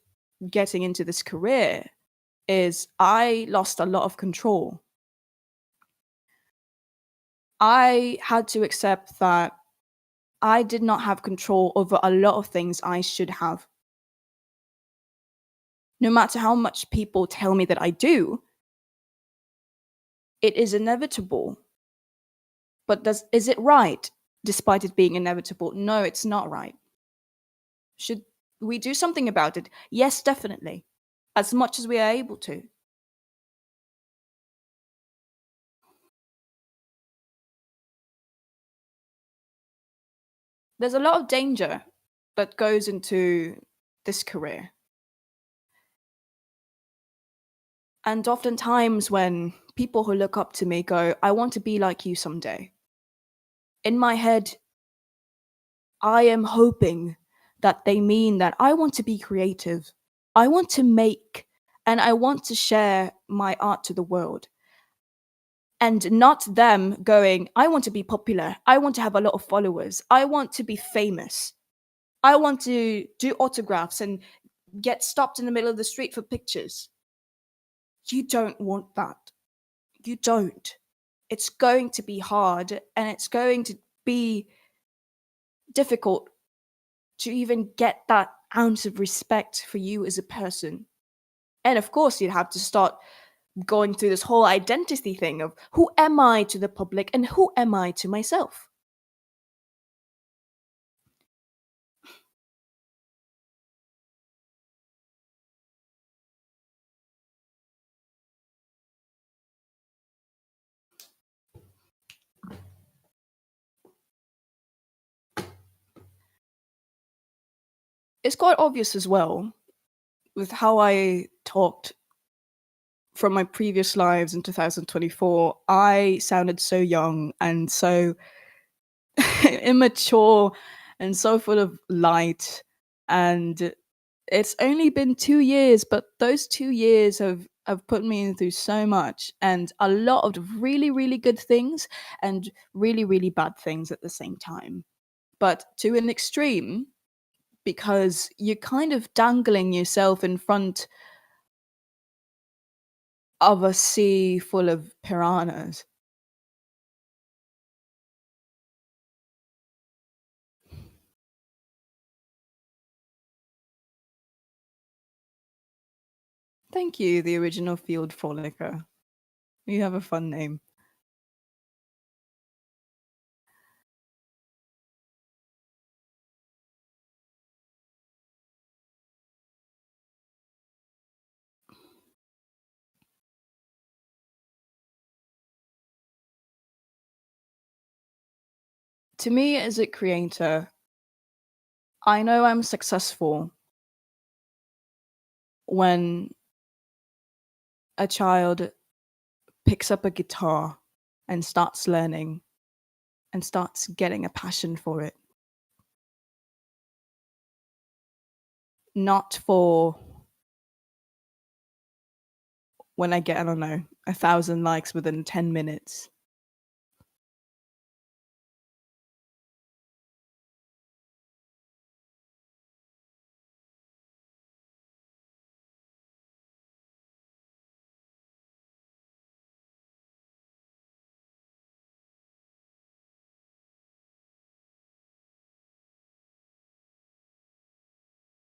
getting into this career is I lost a lot of control. I had to accept that I did not have control over a lot of things I should have. No matter how much people tell me that I do, it is inevitable. But is it right despite it being inevitable? No, it's not right. Should we do something about it? Yes, definitely. As much as we are able to. There's a lot of danger that goes into this career. And oftentimes, when people who look up to me go, I want to be like you someday, in my head, I am hoping that they mean that I want to be creative. I want to make and I want to share my art to the world. And not them going, I want to be popular. I want to have a lot of followers. I want to be famous. I want to do autographs and get stopped in the middle of the street for pictures. You don't want that. You don't. It's going to be hard and it's going to be difficult to even get that ounce of respect for you as a person. And of course, you'd have to start going through this whole identity thing of who am I to the public and who am I to myself? It's quite obvious as well with how I talked from my previous lives in 2024. I sounded so young and so immature and so full of light. And it's only been 2 years, but those 2 years have put me through so much and a lot of really, really good things and really, really bad things at the same time. But to an extreme, because you're kind of dangling yourself in front of a sea full of piranhas. Thank you, the original field frolicker. You have a fun name. To me, as a creator, I know I'm successful when a child picks up a guitar and starts learning and starts getting a passion for it. Not for when I get, I don't know, 1,000 likes within 10 minutes.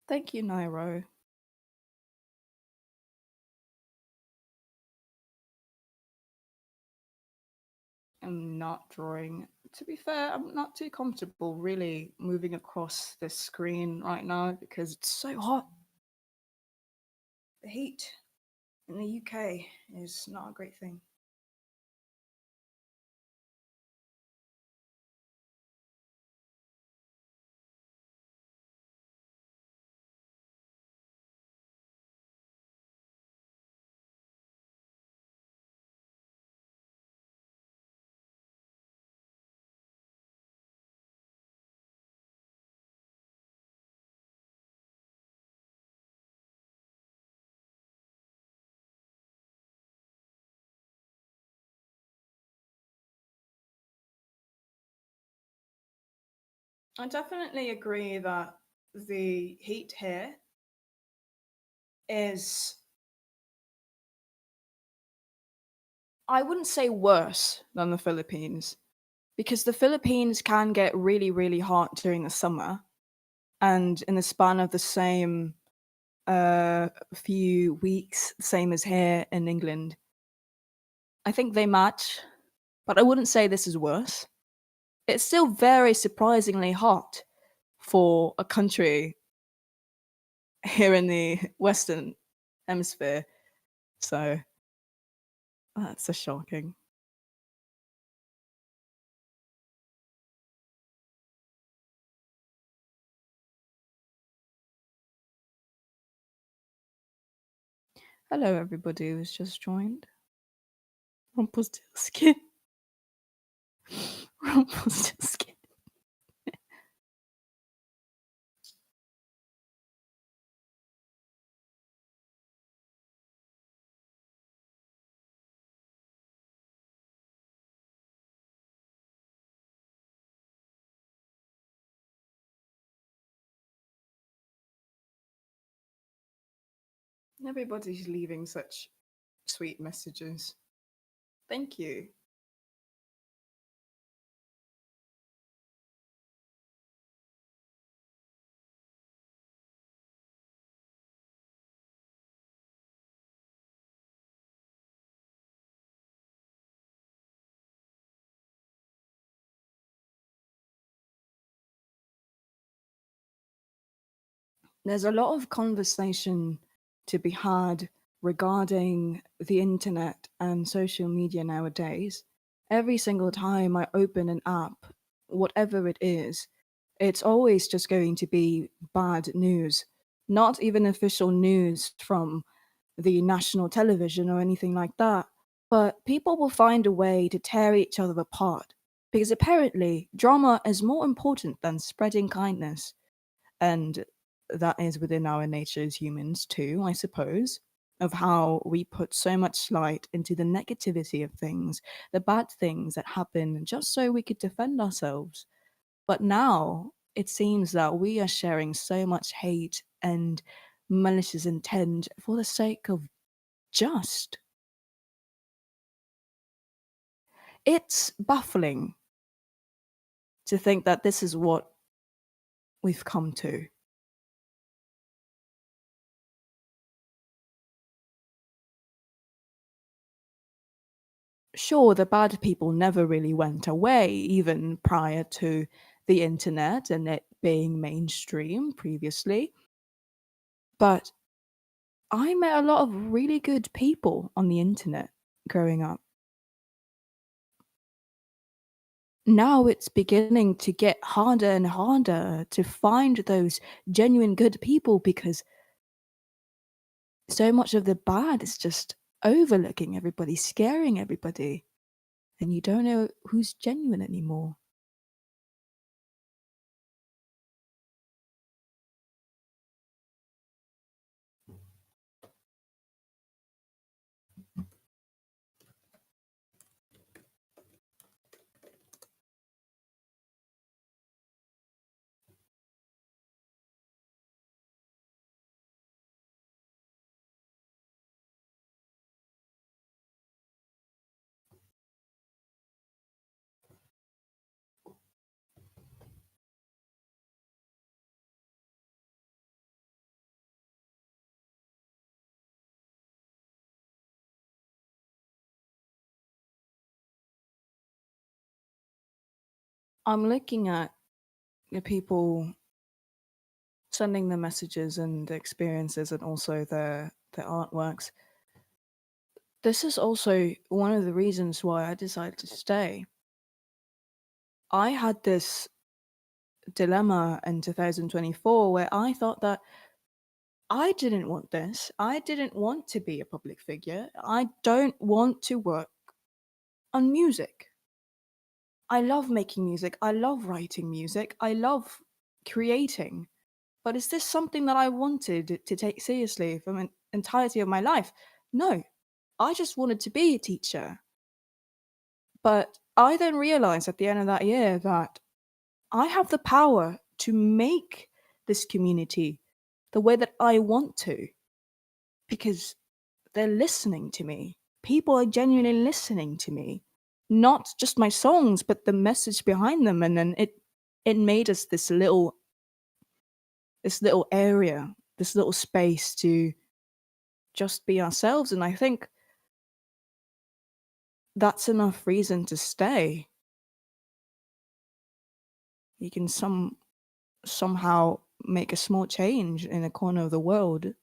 Thank you, Nairo. I'm not drawing. To be fair, I'm not too comfortable really moving across this screen right now because it's so hot. The heat in the UK is not a great thing. I definitely agree that the heat here is, I wouldn't say worse than the Philippines, because the Philippines can get really, really hot during the summer. And in the span of the same few weeks, same as here in England, I think they match, but I wouldn't say this is worse. It's still very surprisingly hot for a country here in the Western Hemisphere. So that's a shocking. Hello, everybody who's just joined. Rumpelstiltskin. Rumpelstiltskin. Everybody's leaving such sweet messages. Thank you. There's a lot of conversation to be had regarding the internet and social media nowadays. Every single time I open an app, whatever it is, it's always just going to be bad news. Not even official news from the national television or anything like that. But people will find a way to tear each other apart because apparently drama is more important than spreading kindness. And that is within our nature as humans too, I suppose, of how we put so much light into the negativity of things, the bad things that happen just so we could defend ourselves. But now it seems that we are sharing so much hate and malicious intent for the sake of just. It's baffling to think that this is what we've come to. Sure, the bad people never really went away, even prior to the internet and it being mainstream previously. But I met a lot of really good people on the internet growing up. Now it's beginning to get harder and harder to find those genuine good people because so much of the bad is just overlooking everybody, scaring everybody, and you don't know who's genuine anymore. I'm looking at the people sending the messages and the experiences and also their artworks. This is also one of the reasons why I decided to stay. I had this dilemma in 2024 where I thought that I didn't want this. I didn't want to be a public figure. I don't want to work on music. I love making music. I love writing music. I love creating. But is this something that I wanted to take seriously for the entirety of my life? No. I just wanted to be a teacher. But I then realized at the end of that year that I have the power to make this community the way that I want to because they're listening to me. People are genuinely listening to me, not just my songs, but the message behind them. And then it made us this little area, this little space to just be ourselves. And I think that's enough reason to stay. You can somehow make a small change in a corner of the world.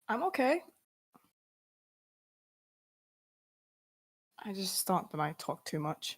I'm okay. I just thought that I talk too much.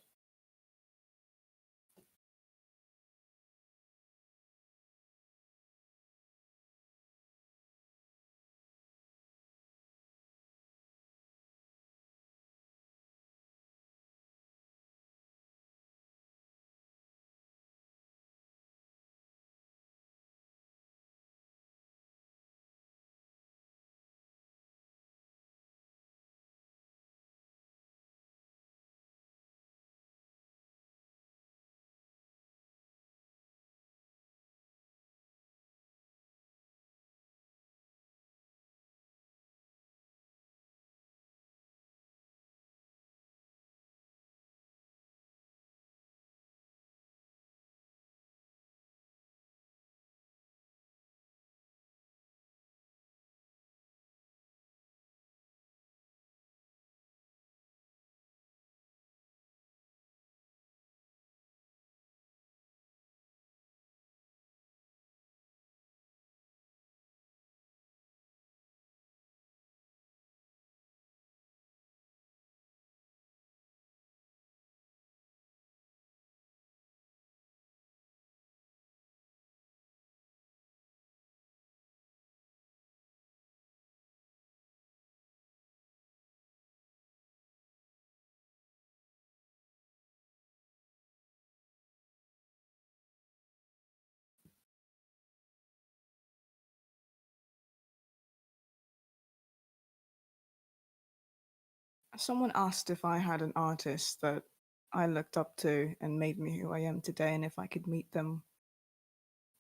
Someone asked if I had an artist that I looked up to and made me who I am today, and if I could meet them,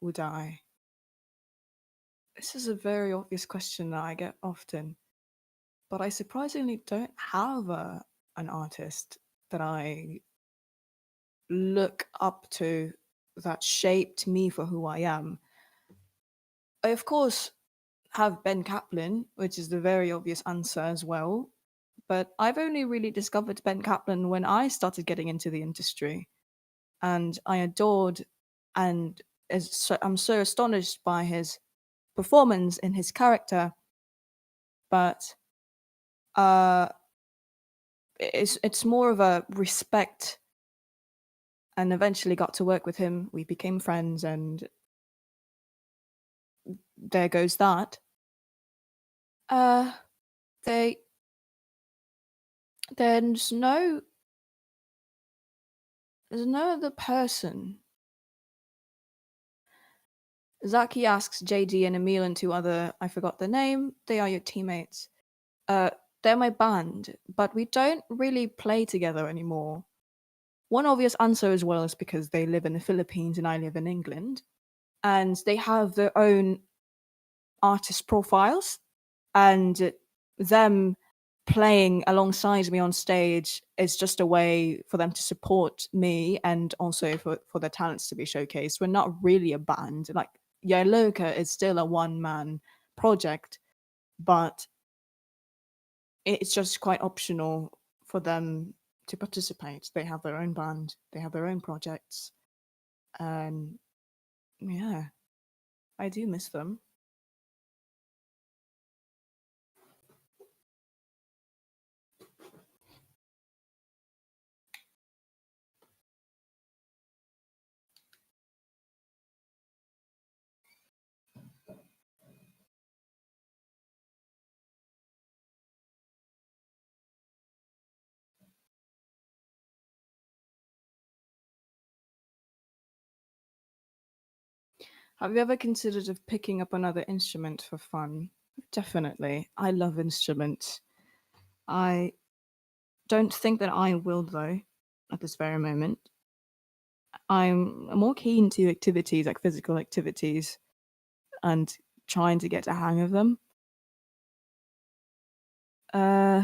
would I? This is a very obvious question that I get often, but I surprisingly don't have an artist that I look up to that shaped me for who I am. I, of course, have Ben Kaplan, which is the very obvious answer as well. But I've only really discovered Ben Kaplan when I started getting into the industry. And I adored and I'm so astonished by his performance in his character. But uh, it's more of a respect, and eventually got to work with him. We became friends, and there goes that. Uh, they there's no there's no other person. Zaki asks JD and Emil and two other, I forgot the name. They are your teammates. Uh, they're my band, but we don't really play together anymore. One obvious answer as well is because they live in the Philippines and I live in England, and they have their own artist profiles, and them playing alongside me on stage is just a way for them to support me and also for their talents to be showcased. We're not really a band. Like Yaelokre is still a one-man project, but it's just quite optional for them to participate. They have their own band, they have their own projects, and yeah, I do miss them. Have you ever considered of picking up another instrument for fun? Definitely. I love instruments. I don't think that I will though at this very moment. I'm more keen to activities like physical activities and trying to get a hang of them. Uh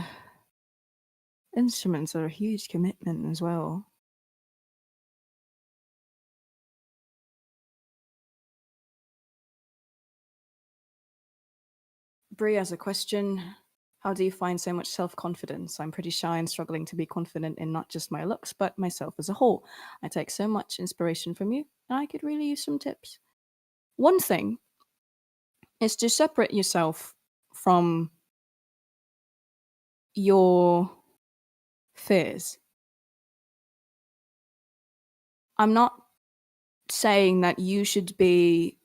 Instruments are a huge commitment as well. Brie has a question. How do you find so much self confidence? I'm pretty shy and struggling to be confident in not just my looks, but myself as a whole. I take so much inspiration from you, and I could really use some tips. One thing is to separate yourself from your fears. I'm not saying that you should be,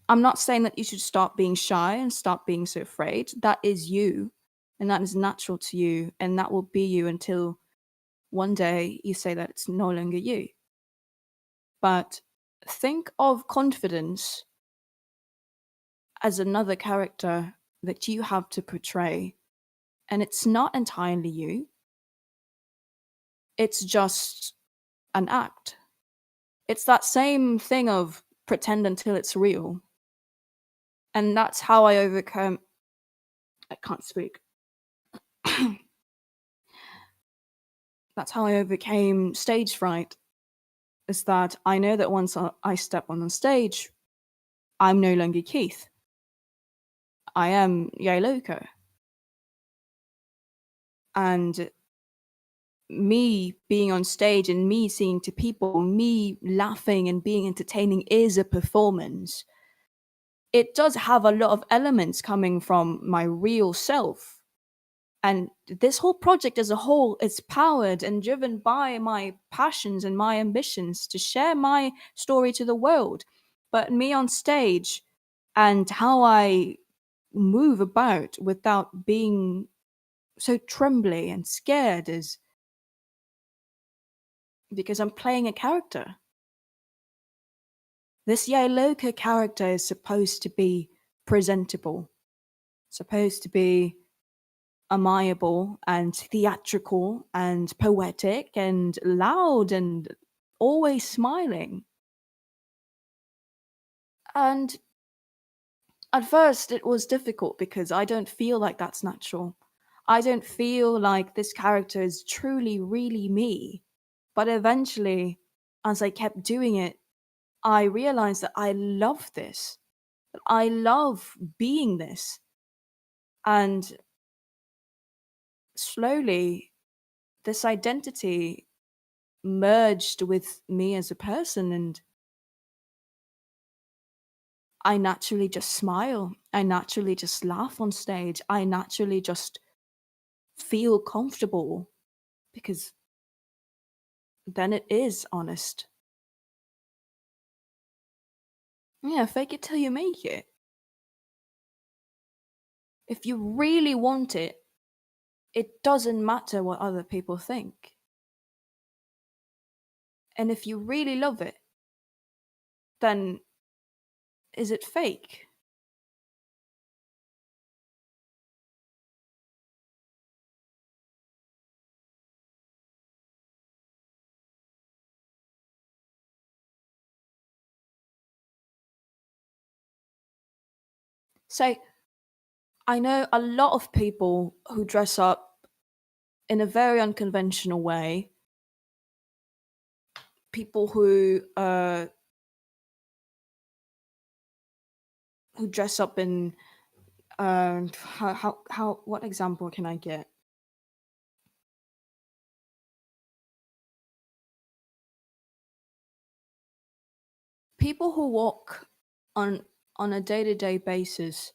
I'm not saying that you should stop being shy and stop being so afraid. That is you, and that is natural to you, and that will be you until one day you say that it's no longer you. But think of confidence as another character that you have to portray. And it's not entirely you, it's just an act. It's that same thing of pretend until it's real. And that's how I overcome. I can't speak. That's how I overcame stage fright. Is that I know that once I step on the stage, I'm no longer Keith. I am Yaelokre. And me being on stage and me seeing to people, me laughing and being entertaining is a performance. It does have a lot of elements coming from my real self. And this whole project as a whole is powered and driven by my passions and my ambitions to share my story to the world. But me on stage and how I move about without being so trembly and scared is because I'm playing a character. This Yaelokre character is supposed to be presentable, supposed to be amiable and theatrical and poetic and loud and always smiling. And at first, it was difficult because I don't feel like that's natural. I don't feel like this character is truly, really me. But eventually, as I kept doing it, I realized that I love this. That I love being this. And slowly, this identity merged with me as a person. And I naturally just smile. I naturally just laugh on stage. I naturally just feel comfortable because then it is honest. Yeah, fake it till you make it. If you really want it, it doesn't matter what other people think. And if you really love it, then is it fake? So, I know a lot of people who dress up in a very unconventional way, people who dress up in how what example can I get? People who walk on a day-to-day basis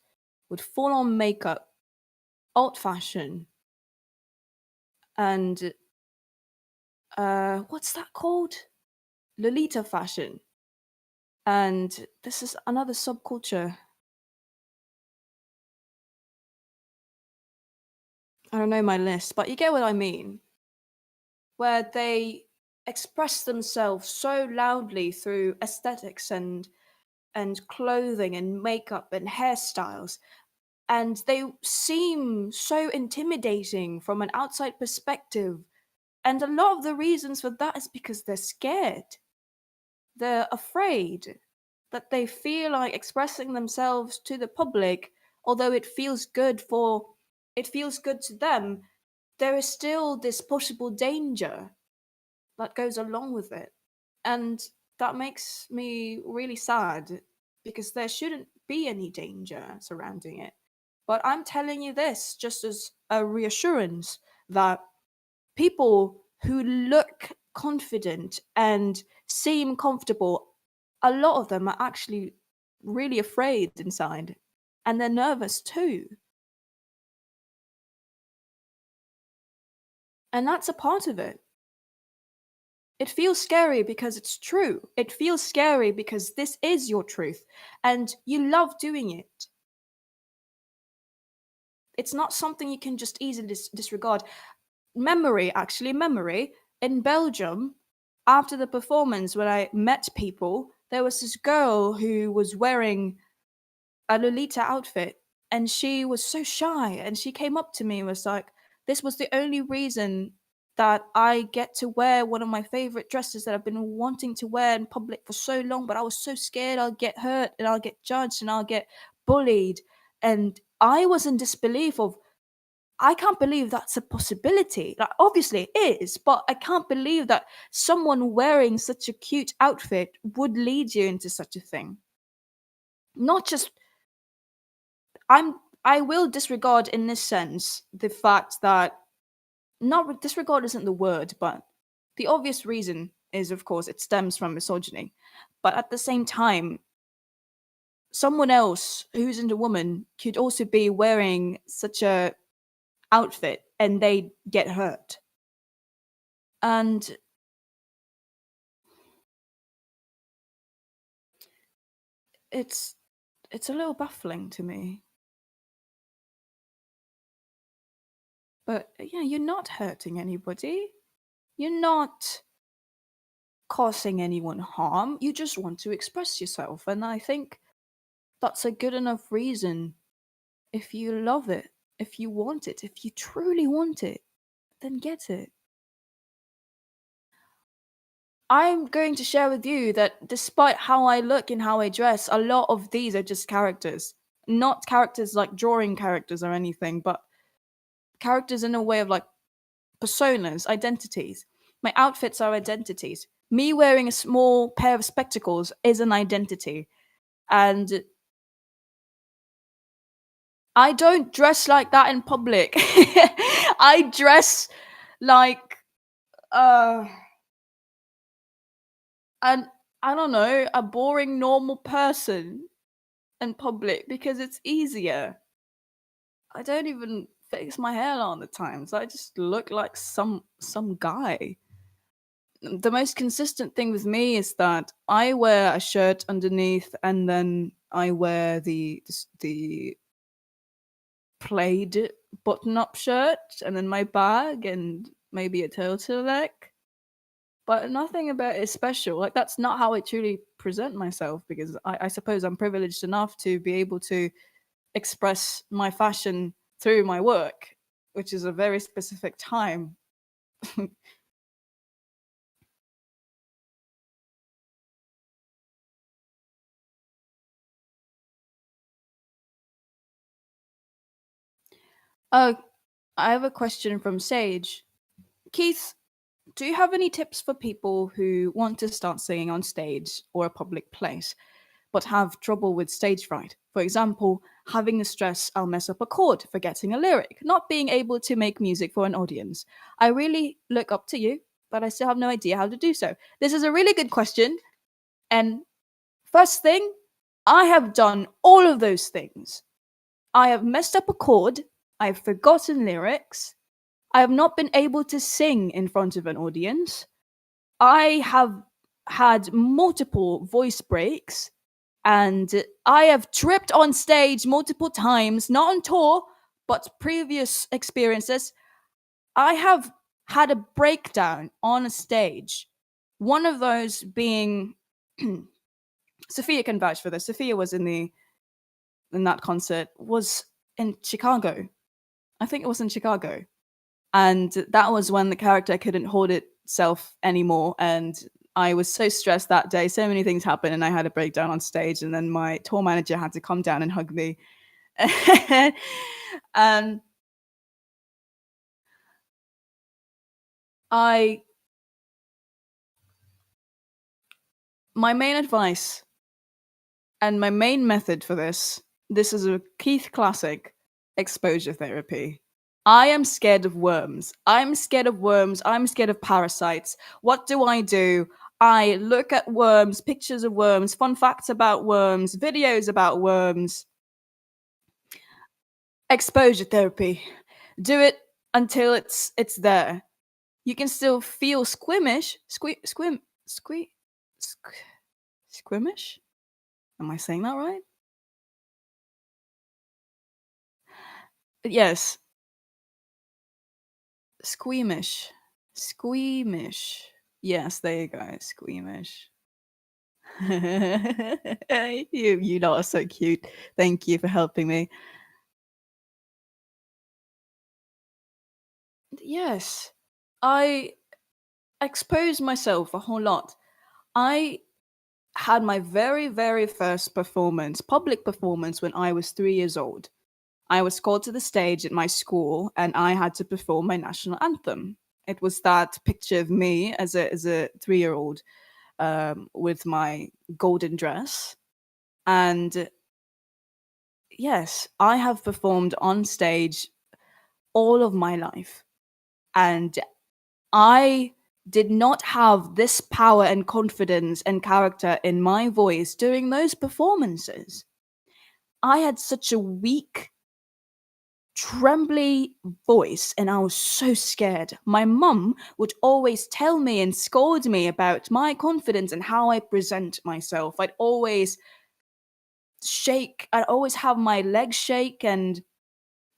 with full-on makeup, old fashioned, and what's that called? Lolita fashion. And this is another subculture. I don't know my list, but you get what I mean. Where they express themselves so loudly through aesthetics and clothing and makeup and hairstyles, and they seem so intimidating from an outside perspective. And a lot of the reasons for that is because they're scared. They're afraid that they feel like expressing themselves to the public, although it feels good to them, there is still this possible danger that goes along with it. And that makes me really sad because there shouldn't be any danger surrounding it. But I'm telling you this just as a reassurance that people who look confident and seem comfortable, a lot of them are actually really afraid inside and they're nervous too. And that's a part of it. It feels scary because it's true. It feels scary because this is your truth and you love doing it. It's not something you can just easily disregard. Memory in Belgium, after the performance, when I met people, there was this girl who was wearing a Lolita outfit and she was so shy and she came up to me and was like, this was the only reason that I get to wear one of my favorite dresses that I've been wanting to wear in public for so long, but I was so scared I'll get hurt and I'll get judged and I'll get bullied. And I was in disbelief of, I can't believe that's a possibility. Like, obviously it is, but I can't believe that someone wearing such a cute outfit would lead you into such a thing. Not just I will disregard in this sense the fact that, not disregard isn't the word, but the obvious reason is, of course, it stems from misogyny. But at the same time, someone else who's into woman could also be wearing such a outfit and they get hurt. And it's it's a little baffling to me. But yeah, you're not hurting anybody. You're not causing anyone harm. You just want to express yourself. And I think that's a good enough reason if you love it. If you want it, if you truly want it, then get it. I'm going to share with you that despite how I look and how I dress, a lot of these are just characters. Not characters like drawing characters or anything, but characters in a way of like personas, identities. My outfits are identities. Me wearing a small pair of spectacles is an identity. And I don't dress like that in public. I dress like uh an I don't know, a boring normal person in public because it's easier. I don't even fix my hair a lot of the times. I just look like some guy. The most consistent thing with me is that I wear a shirt underneath, and then I wear the plaid button-up shirt, and then my bag, and maybe a turtleneck. But nothing about it is special. Like that's not how I truly present myself because I suppose I'm privileged enough to be able to express my fashion through my work, which is a very specific time. Oh, I have a question from Sage. Keith, do you have any tips for people who want to start singing on stage or a public place, but have trouble with stage fright? For example, having the stress I'll mess up a chord, forgetting a lyric, not being able to make music for an audience. I really look up to you, but I still have no idea how to do so. This is a really good question. And first thing, I have done all of those things. I have messed up a chord, I've forgotten lyrics, I have not been able to sing in front of an audience. I have had multiple voice breaks and I have tripped on stage multiple times, not on tour, but previous experiences. I have had a breakdown on a stage. One of those being Sophia can vouch for this. Sophia was in that concert, was in Chicago. I think it was in Chicago. And that was when the character couldn't hold itself anymore. And I was so stressed that day. So many things happened, and I had a breakdown on stage. And then my tour manager had to come down and hug me. And I, my main advice and my main method for this is a Keith classic: exposure therapy. I am scared of worms. I'm scared of worms. I'm scared of parasites. What do? I look at worms, pictures of worms, fun facts about worms, videos about worms. Exposure therapy. Do it until it's there. You can still feel squimish, squimish. Am I saying that right? Yes, squeamish, squeamish. Yes, there you go, squeamish. You lot are so cute. Thank you for helping me. Yes, I expose myself a whole lot. I had my very first performance, public performance, when I was 3 years old. I was called to the stage at my school and I had to perform my national anthem. It was that picture of me as a 3 year old with my golden dress. And yes, I have performed on stage all of my life. And I did not have this power and confidence and character in my voice during those performances. I had such a weak, trembly voice and I was so scared. My mum would always tell me and scold me about my confidence and how I present myself. I'd always shake, I'd always have my legs shake, and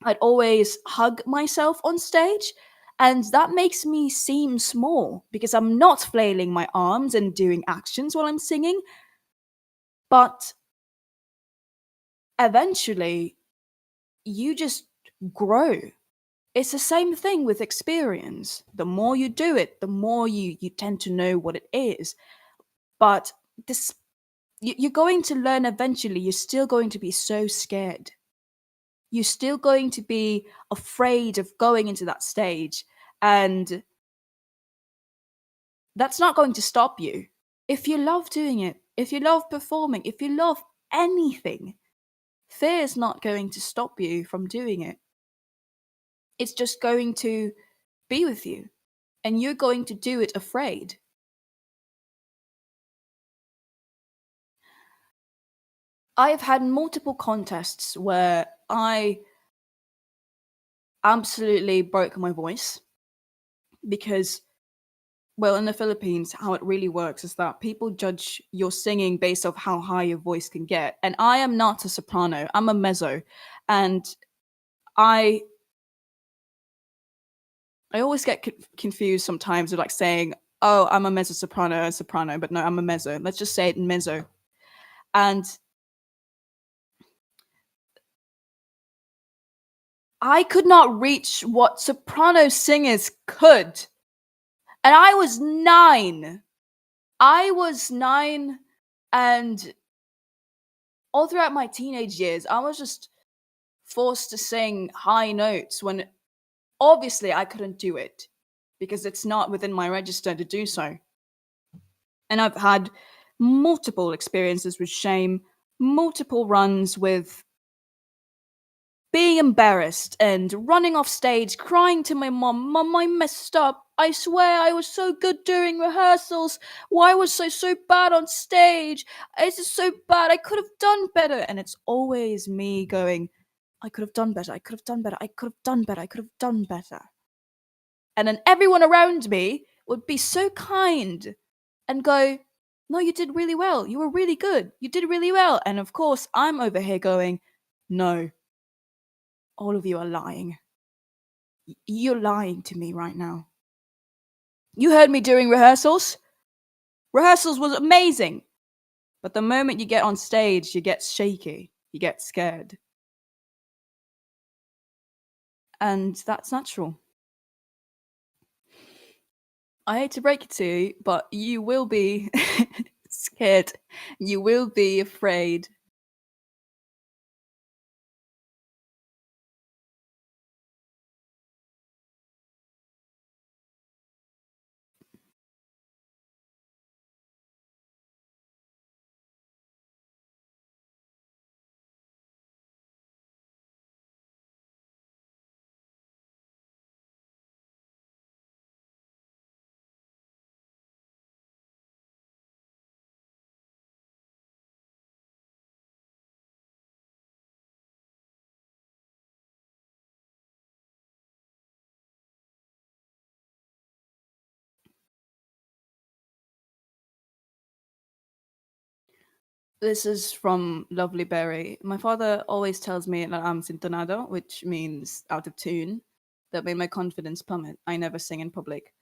I'd always hug myself on stage. And that makes me seem small because I'm not flailing my arms and doing actions while I'm singing. But eventually, you just grow. It's the same thing with experience. The more you do it, the more you tend to know what it is. But this you're going to learn eventually. You're still going to be so scared. You're still going to be afraid of going into that stage. And that's not going to stop you. If you love doing it, if you love performing, if you love anything, fear is not going to stop you from doing it. It's just going to be with you, and you're going to do it afraid. I've had multiple contests where I absolutely broke my voice because, well, in the Philippines, how it really works is that people judge your singing based off how high your voice can get. And I am not a soprano, I'm a mezzo. And I I always get confused sometimes with like saying, "Oh, I'm a mezzo soprano, a soprano," but no, I'm a mezzo. Let's just say it in mezzo. And I could not reach what soprano singers could. And I was 9. I was 9, and all throughout my teenage years, I was just forced to sing high notes when obviously I couldn't do it because it's not within my register to do so. And I've had multiple experiences with shame, multiple runs with being embarrassed and running off stage, crying to my mom, "Mom, I messed up. I swear I was so good during rehearsals. Why was I so bad on stage? This is so bad. I could have done better." And it's always me going, "I could have done better. I could have done better. I could have done better. I could have done better." And then everyone around me would be so kind and go, "No, you did really well. You were really good. You did really well." And of course, I'm over here going, "No, all of you are lying. You're lying to me right now. You heard me during rehearsals. Rehearsals was amazing. But the moment you get on stage, you get shaky. You get scared. And that's natural. I hate to break it to you, but you will be scared. You will be afraid. This is from Lovely Berry. My father always tells me that I'm sintonado, which means out of tune. That made my confidence plummet. I never sing in public.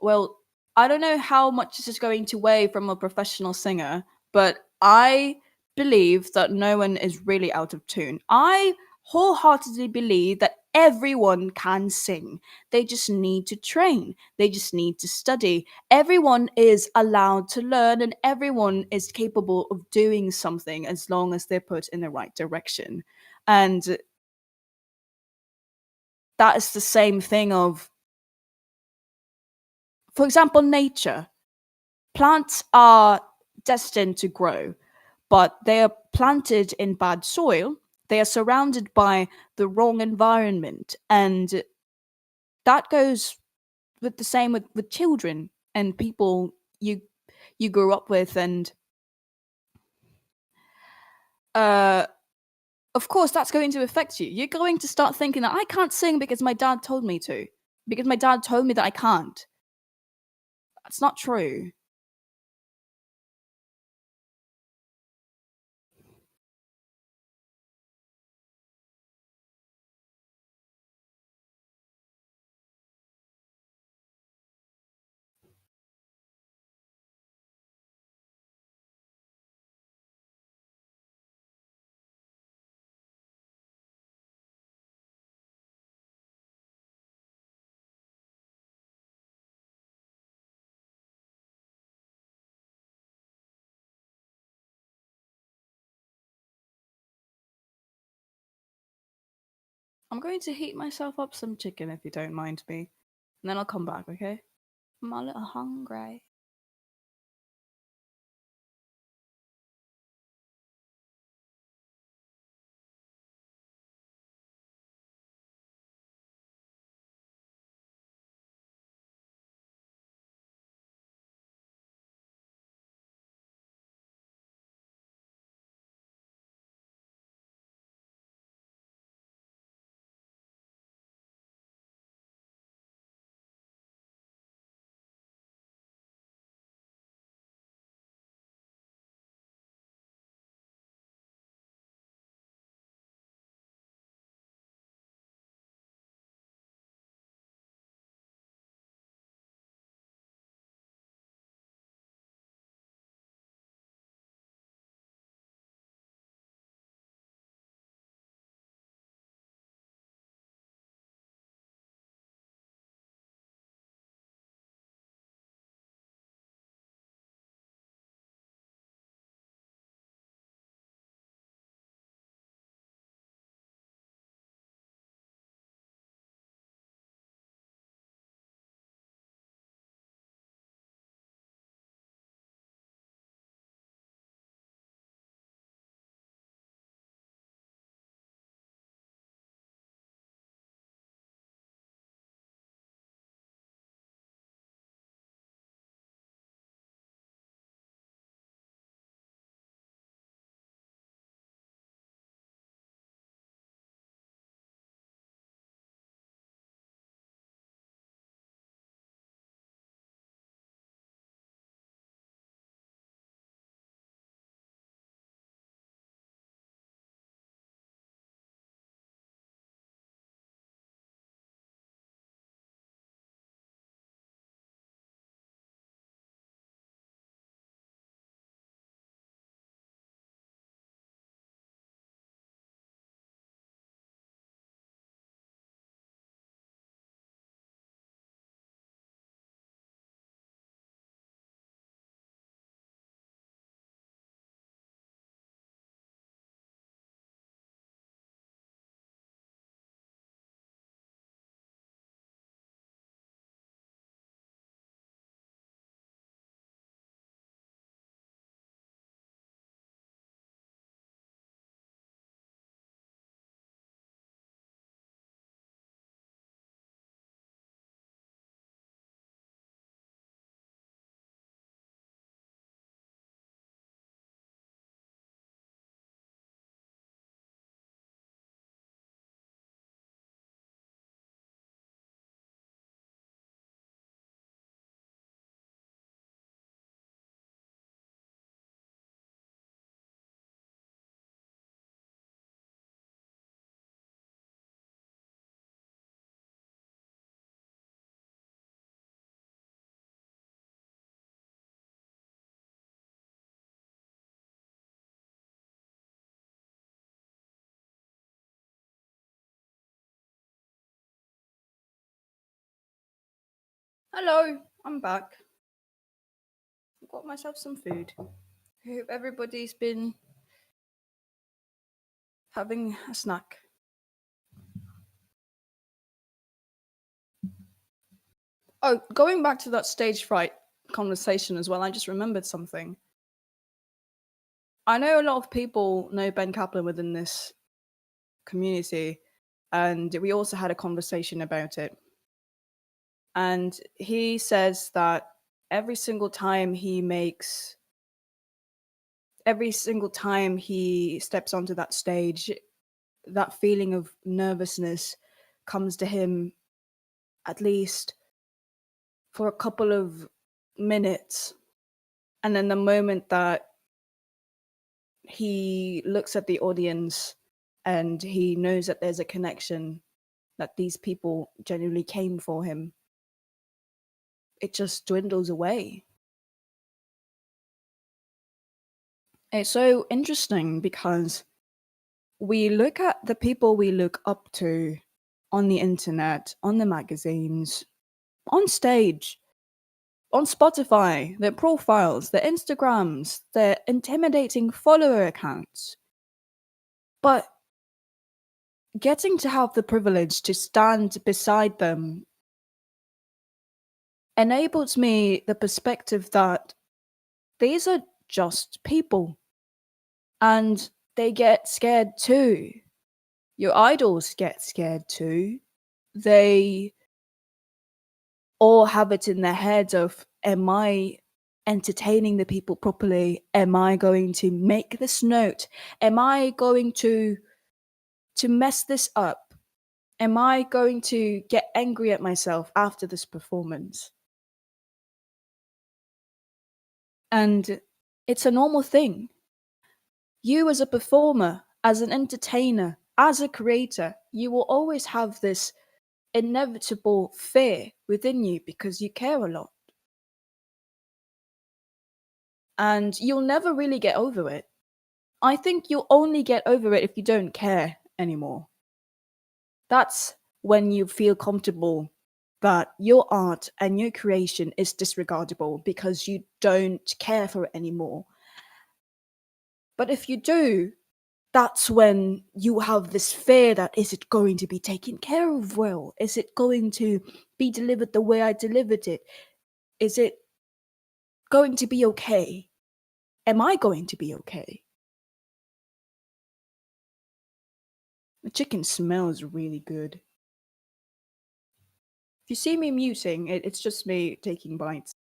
Well, I don't know how much this is going to weigh from a professional singer, but I believe that no one is really out of tune. I wholeheartedly believe that everyone can sing. They just need to train, they just need to study. Everyone is allowed to learn, and everyone is capable of doing something as long as they're put in the right direction. And that is the same thing of, for example, nature. Plants are destined to grow, but they are planted in bad soil. They are surrounded by the wrong environment. And that goes with the same with children and people you grew up with. And uh of course that's going to affect you. You're going to start thinking that I can't sing because my dad told me to. Because my dad told me that I can't. That's not true. I'm going to heat myself up some chicken if you don't mind me. And then I'll come back, okay? I'm a little hungry. Hello, I'm back. I've got myself some food. Hope everybody's been having a snack. Oh, going back to that stage fright conversation as well, I just remembered something. I know a lot of people know Ben Kaplan within this community, and we also had a conversation about it. And he says that every single time he makes, every single time he steps onto that stage, that feeling of nervousness comes to him at least for a couple of minutes. And then the moment that he looks at the audience and he knows that there's a connection, that these people genuinely came for him, it just dwindles away. It's so interesting because we look at the people we look up to on the internet, on the magazines, on stage, on Spotify, their profiles, their Instagrams, their intimidating follower accounts. But getting to have the privilege to stand beside them enables me the perspective that these are just people and they get scared too. Your idols get scared too. They all have it in their head of, am I entertaining the people properly? Am I going to make this note? Am I going to mess this up? Am I going to get angry at myself after this performance? And it's a normal thing. You, as a performer, as an entertainer, as a creator, you will always have this inevitable fear within you because you care a lot. And you'll never really get over it. I think you'll only get over it if you don't care anymore. That's when you feel comfortable that your art and your creation is disregardable because you don't care for it anymore. But if you do, that's when you have this fear that, is it going to be taken care of well? Is it going to be delivered the way I delivered it? Is it going to be okay? Am I going to be okay? The chicken smells really good. If you see me muting, it's just me taking bites.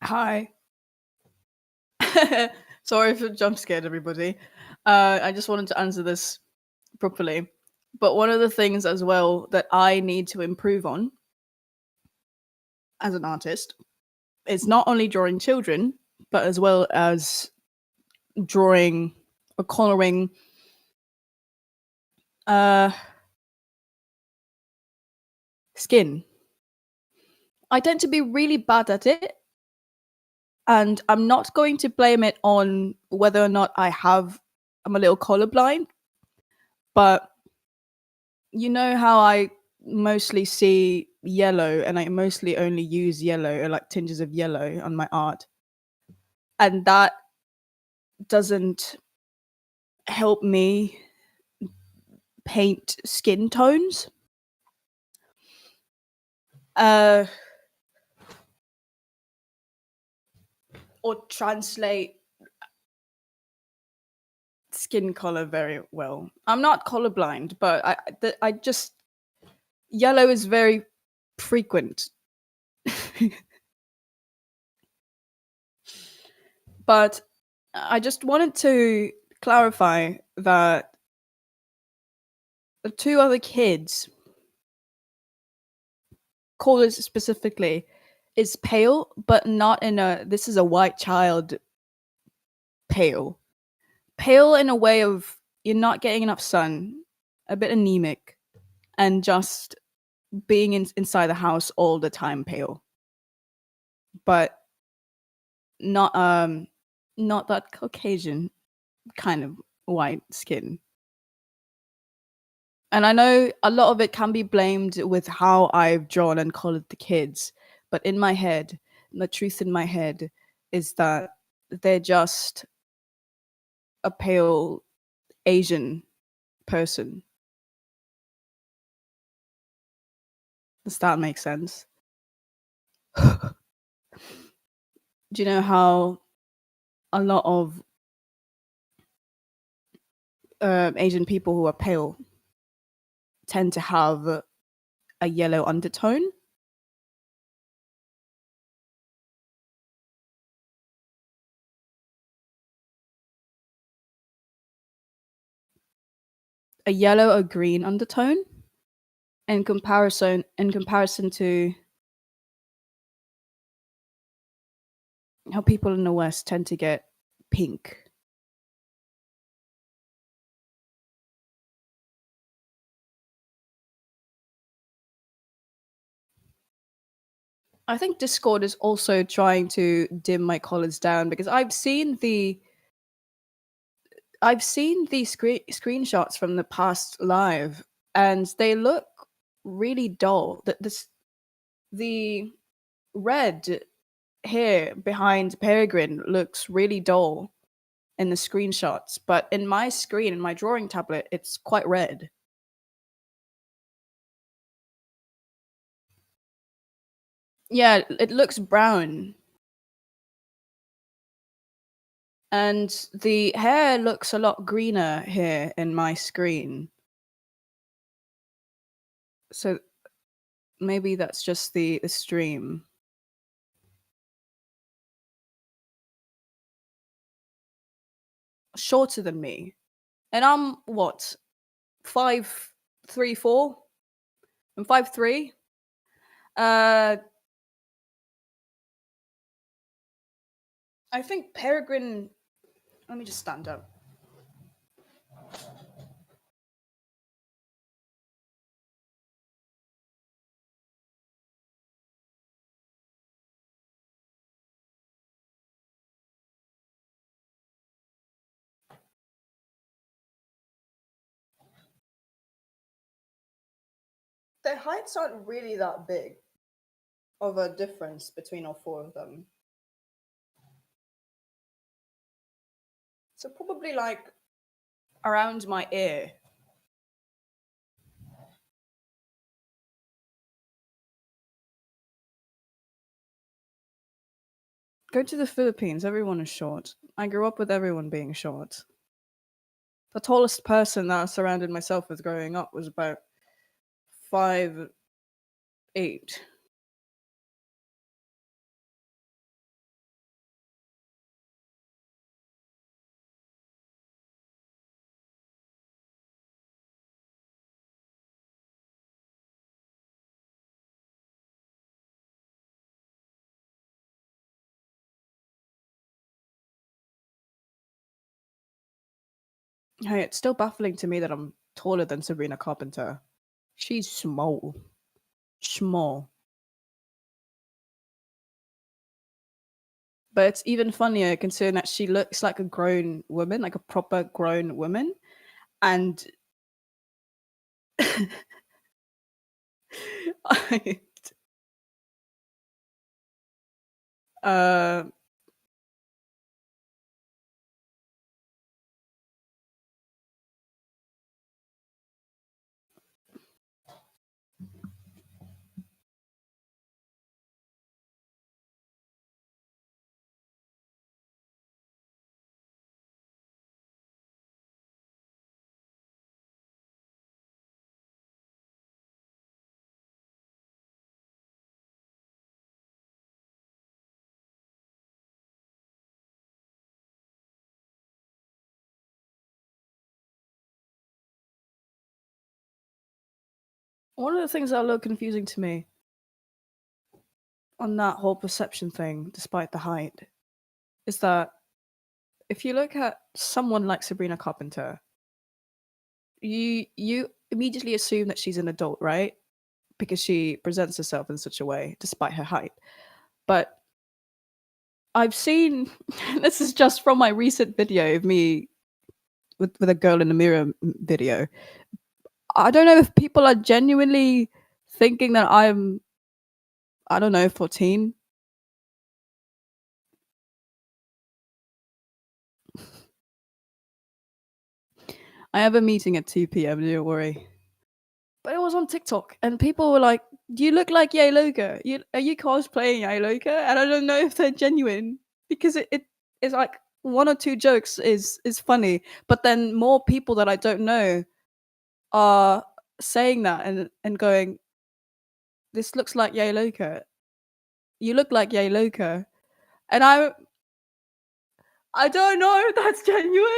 Hi. Sorry if I jump scared everybody. I just wanted to answer this properly. But one of the things as well that I need to improve on as an artist is not only drawing children, but as well as drawing or coloring uh skin. I tend to be really bad at it, and I'm not going to blame it on whether or not I'm a little colorblind, but you know how I mostly see yellow and I mostly only use yellow or like tinges of yellow on my art. And that doesn't help me paint skin tones. Uh or translate skin color very well. I'm not colorblind, but I just yellow is very frequent. But I just wanted to clarify that the two other kids, colors specifically, is pale, but not in a this is a white child pale. Pale in a way of you're not getting enough sun, a bit anemic, and just being inside the house all the time pale. But not not that Caucasian kind of white skin. And I know a lot of it can be blamed with how I've drawn and colored the kids, but in my head, the truth in my head is that they're just a pale Asian person. Does that make sense? Do you know how a lot of Asian people who are pale tend to have a yellow undertone? A yellow or green undertone in comparison to how people in the West tend to get pink. I think Discord is also trying to dim my colors down because I've seen the screenshots from the past live and they look really dull. The red here behind Peregrine looks really dull in the screenshots, but in my screen in my drawing tablet it's quite red. Yeah, it looks brown. And the hair looks a lot greener here in my screen. So maybe that's just the stream. Shorter than me. And I'm what? 5'3", 4"? I'm 5'3". Uh I think Peregrine, let me just stand up. Their heights aren't really that big of a difference between all four of them. So probably like around my ear. Go to the Philippines, everyone is short. I grew up with everyone being short. The tallest person that I surrounded myself with growing up was about 5'8". Hey, it's still baffling to me that I'm taller than Sabrina Carpenter. She's small. Small. But it's even funnier considering that she looks like a grown woman, like a proper grown woman. And I, uh, one of the things that are a little confusing to me on that whole perception thing, despite the height, is that if you look at someone like Sabrina Carpenter, you immediately assume that she's an adult, right? Because she presents herself in such a way, despite her height. But I've seen this is just from my recent video of me with a girl in the mirror video. I don't know if people are genuinely thinking that I don't know, 14. I have a meeting at 2 p.m. Don't worry. But it was on TikTok, and people were like, "You look like Yaelokre. Are you cosplaying Yaelokre?" And I don't know if they're genuine because it is like one or two jokes is funny, but then more people that I don't know are saying that and going, "This looks like Yaelokre. You look like Yaelokre," and I don't know if that's genuine.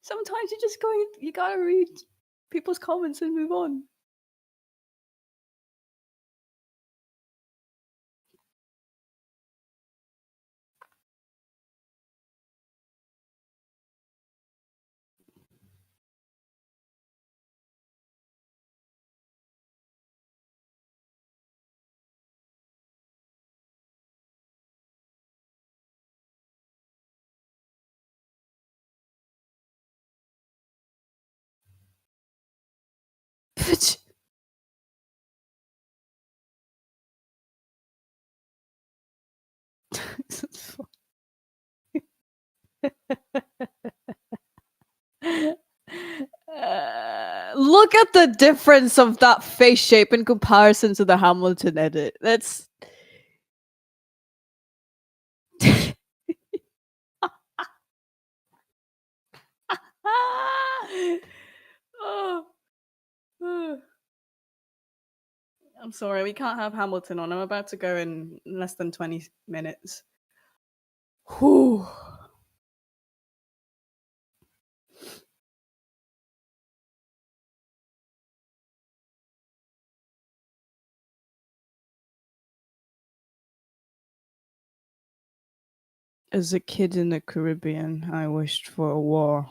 Sometimes you just go, you gotta read people's comments and move on. Look at the difference of that face shape in comparison to the Hamilton edit. That's oh, oh. I'm sorry, we can't have Hamilton on. I'm about to go in less than 20 minutes. Whew. As a kid in the Caribbean, I wished for a war.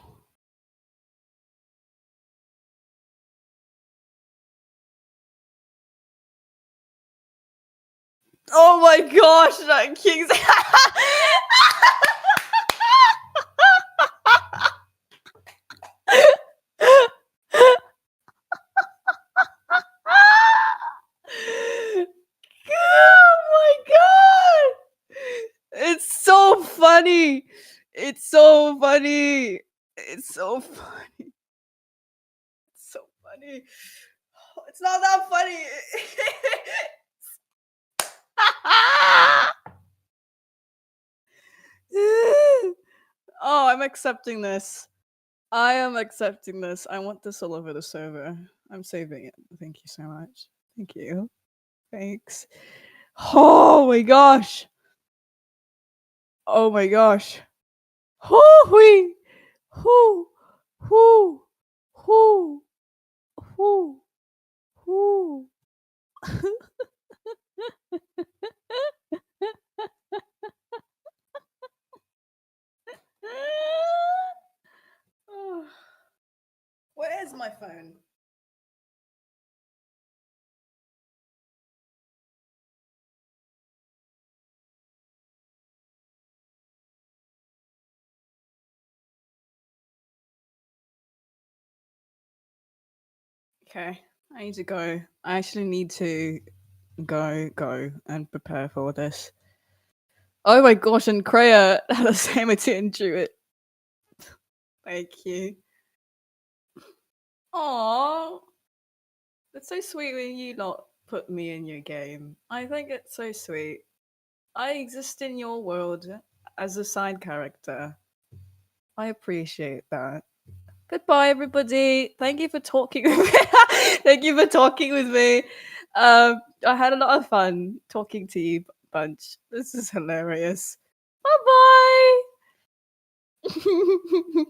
Oh my gosh, that King's. Oh my god! It's so funny. It's so funny. It's so funny. It's so funny. It's not that funny. Oh, I'm accepting this. I am accepting this. I want this all over the server. I'm saving it. Thank you so much. Thank you. Thanks. Oh my gosh. Oh my gosh. Hoo-wee. Hoo. Hoo. Hoo. Hoo. phone. Okay, I need to go. I actually need to go and prepare for this. Oh my gosh, and Kreia had a same to it. Thank you. Aww. It's so sweet when you not put me in your game. I think it's so sweet. I exist in your world as a side character. I appreciate that. Goodbye, everybody. Thank you for talking with me. Thank you for talking with me. I had a lot of fun talking to you, bunch. This is hilarious. Bye bye.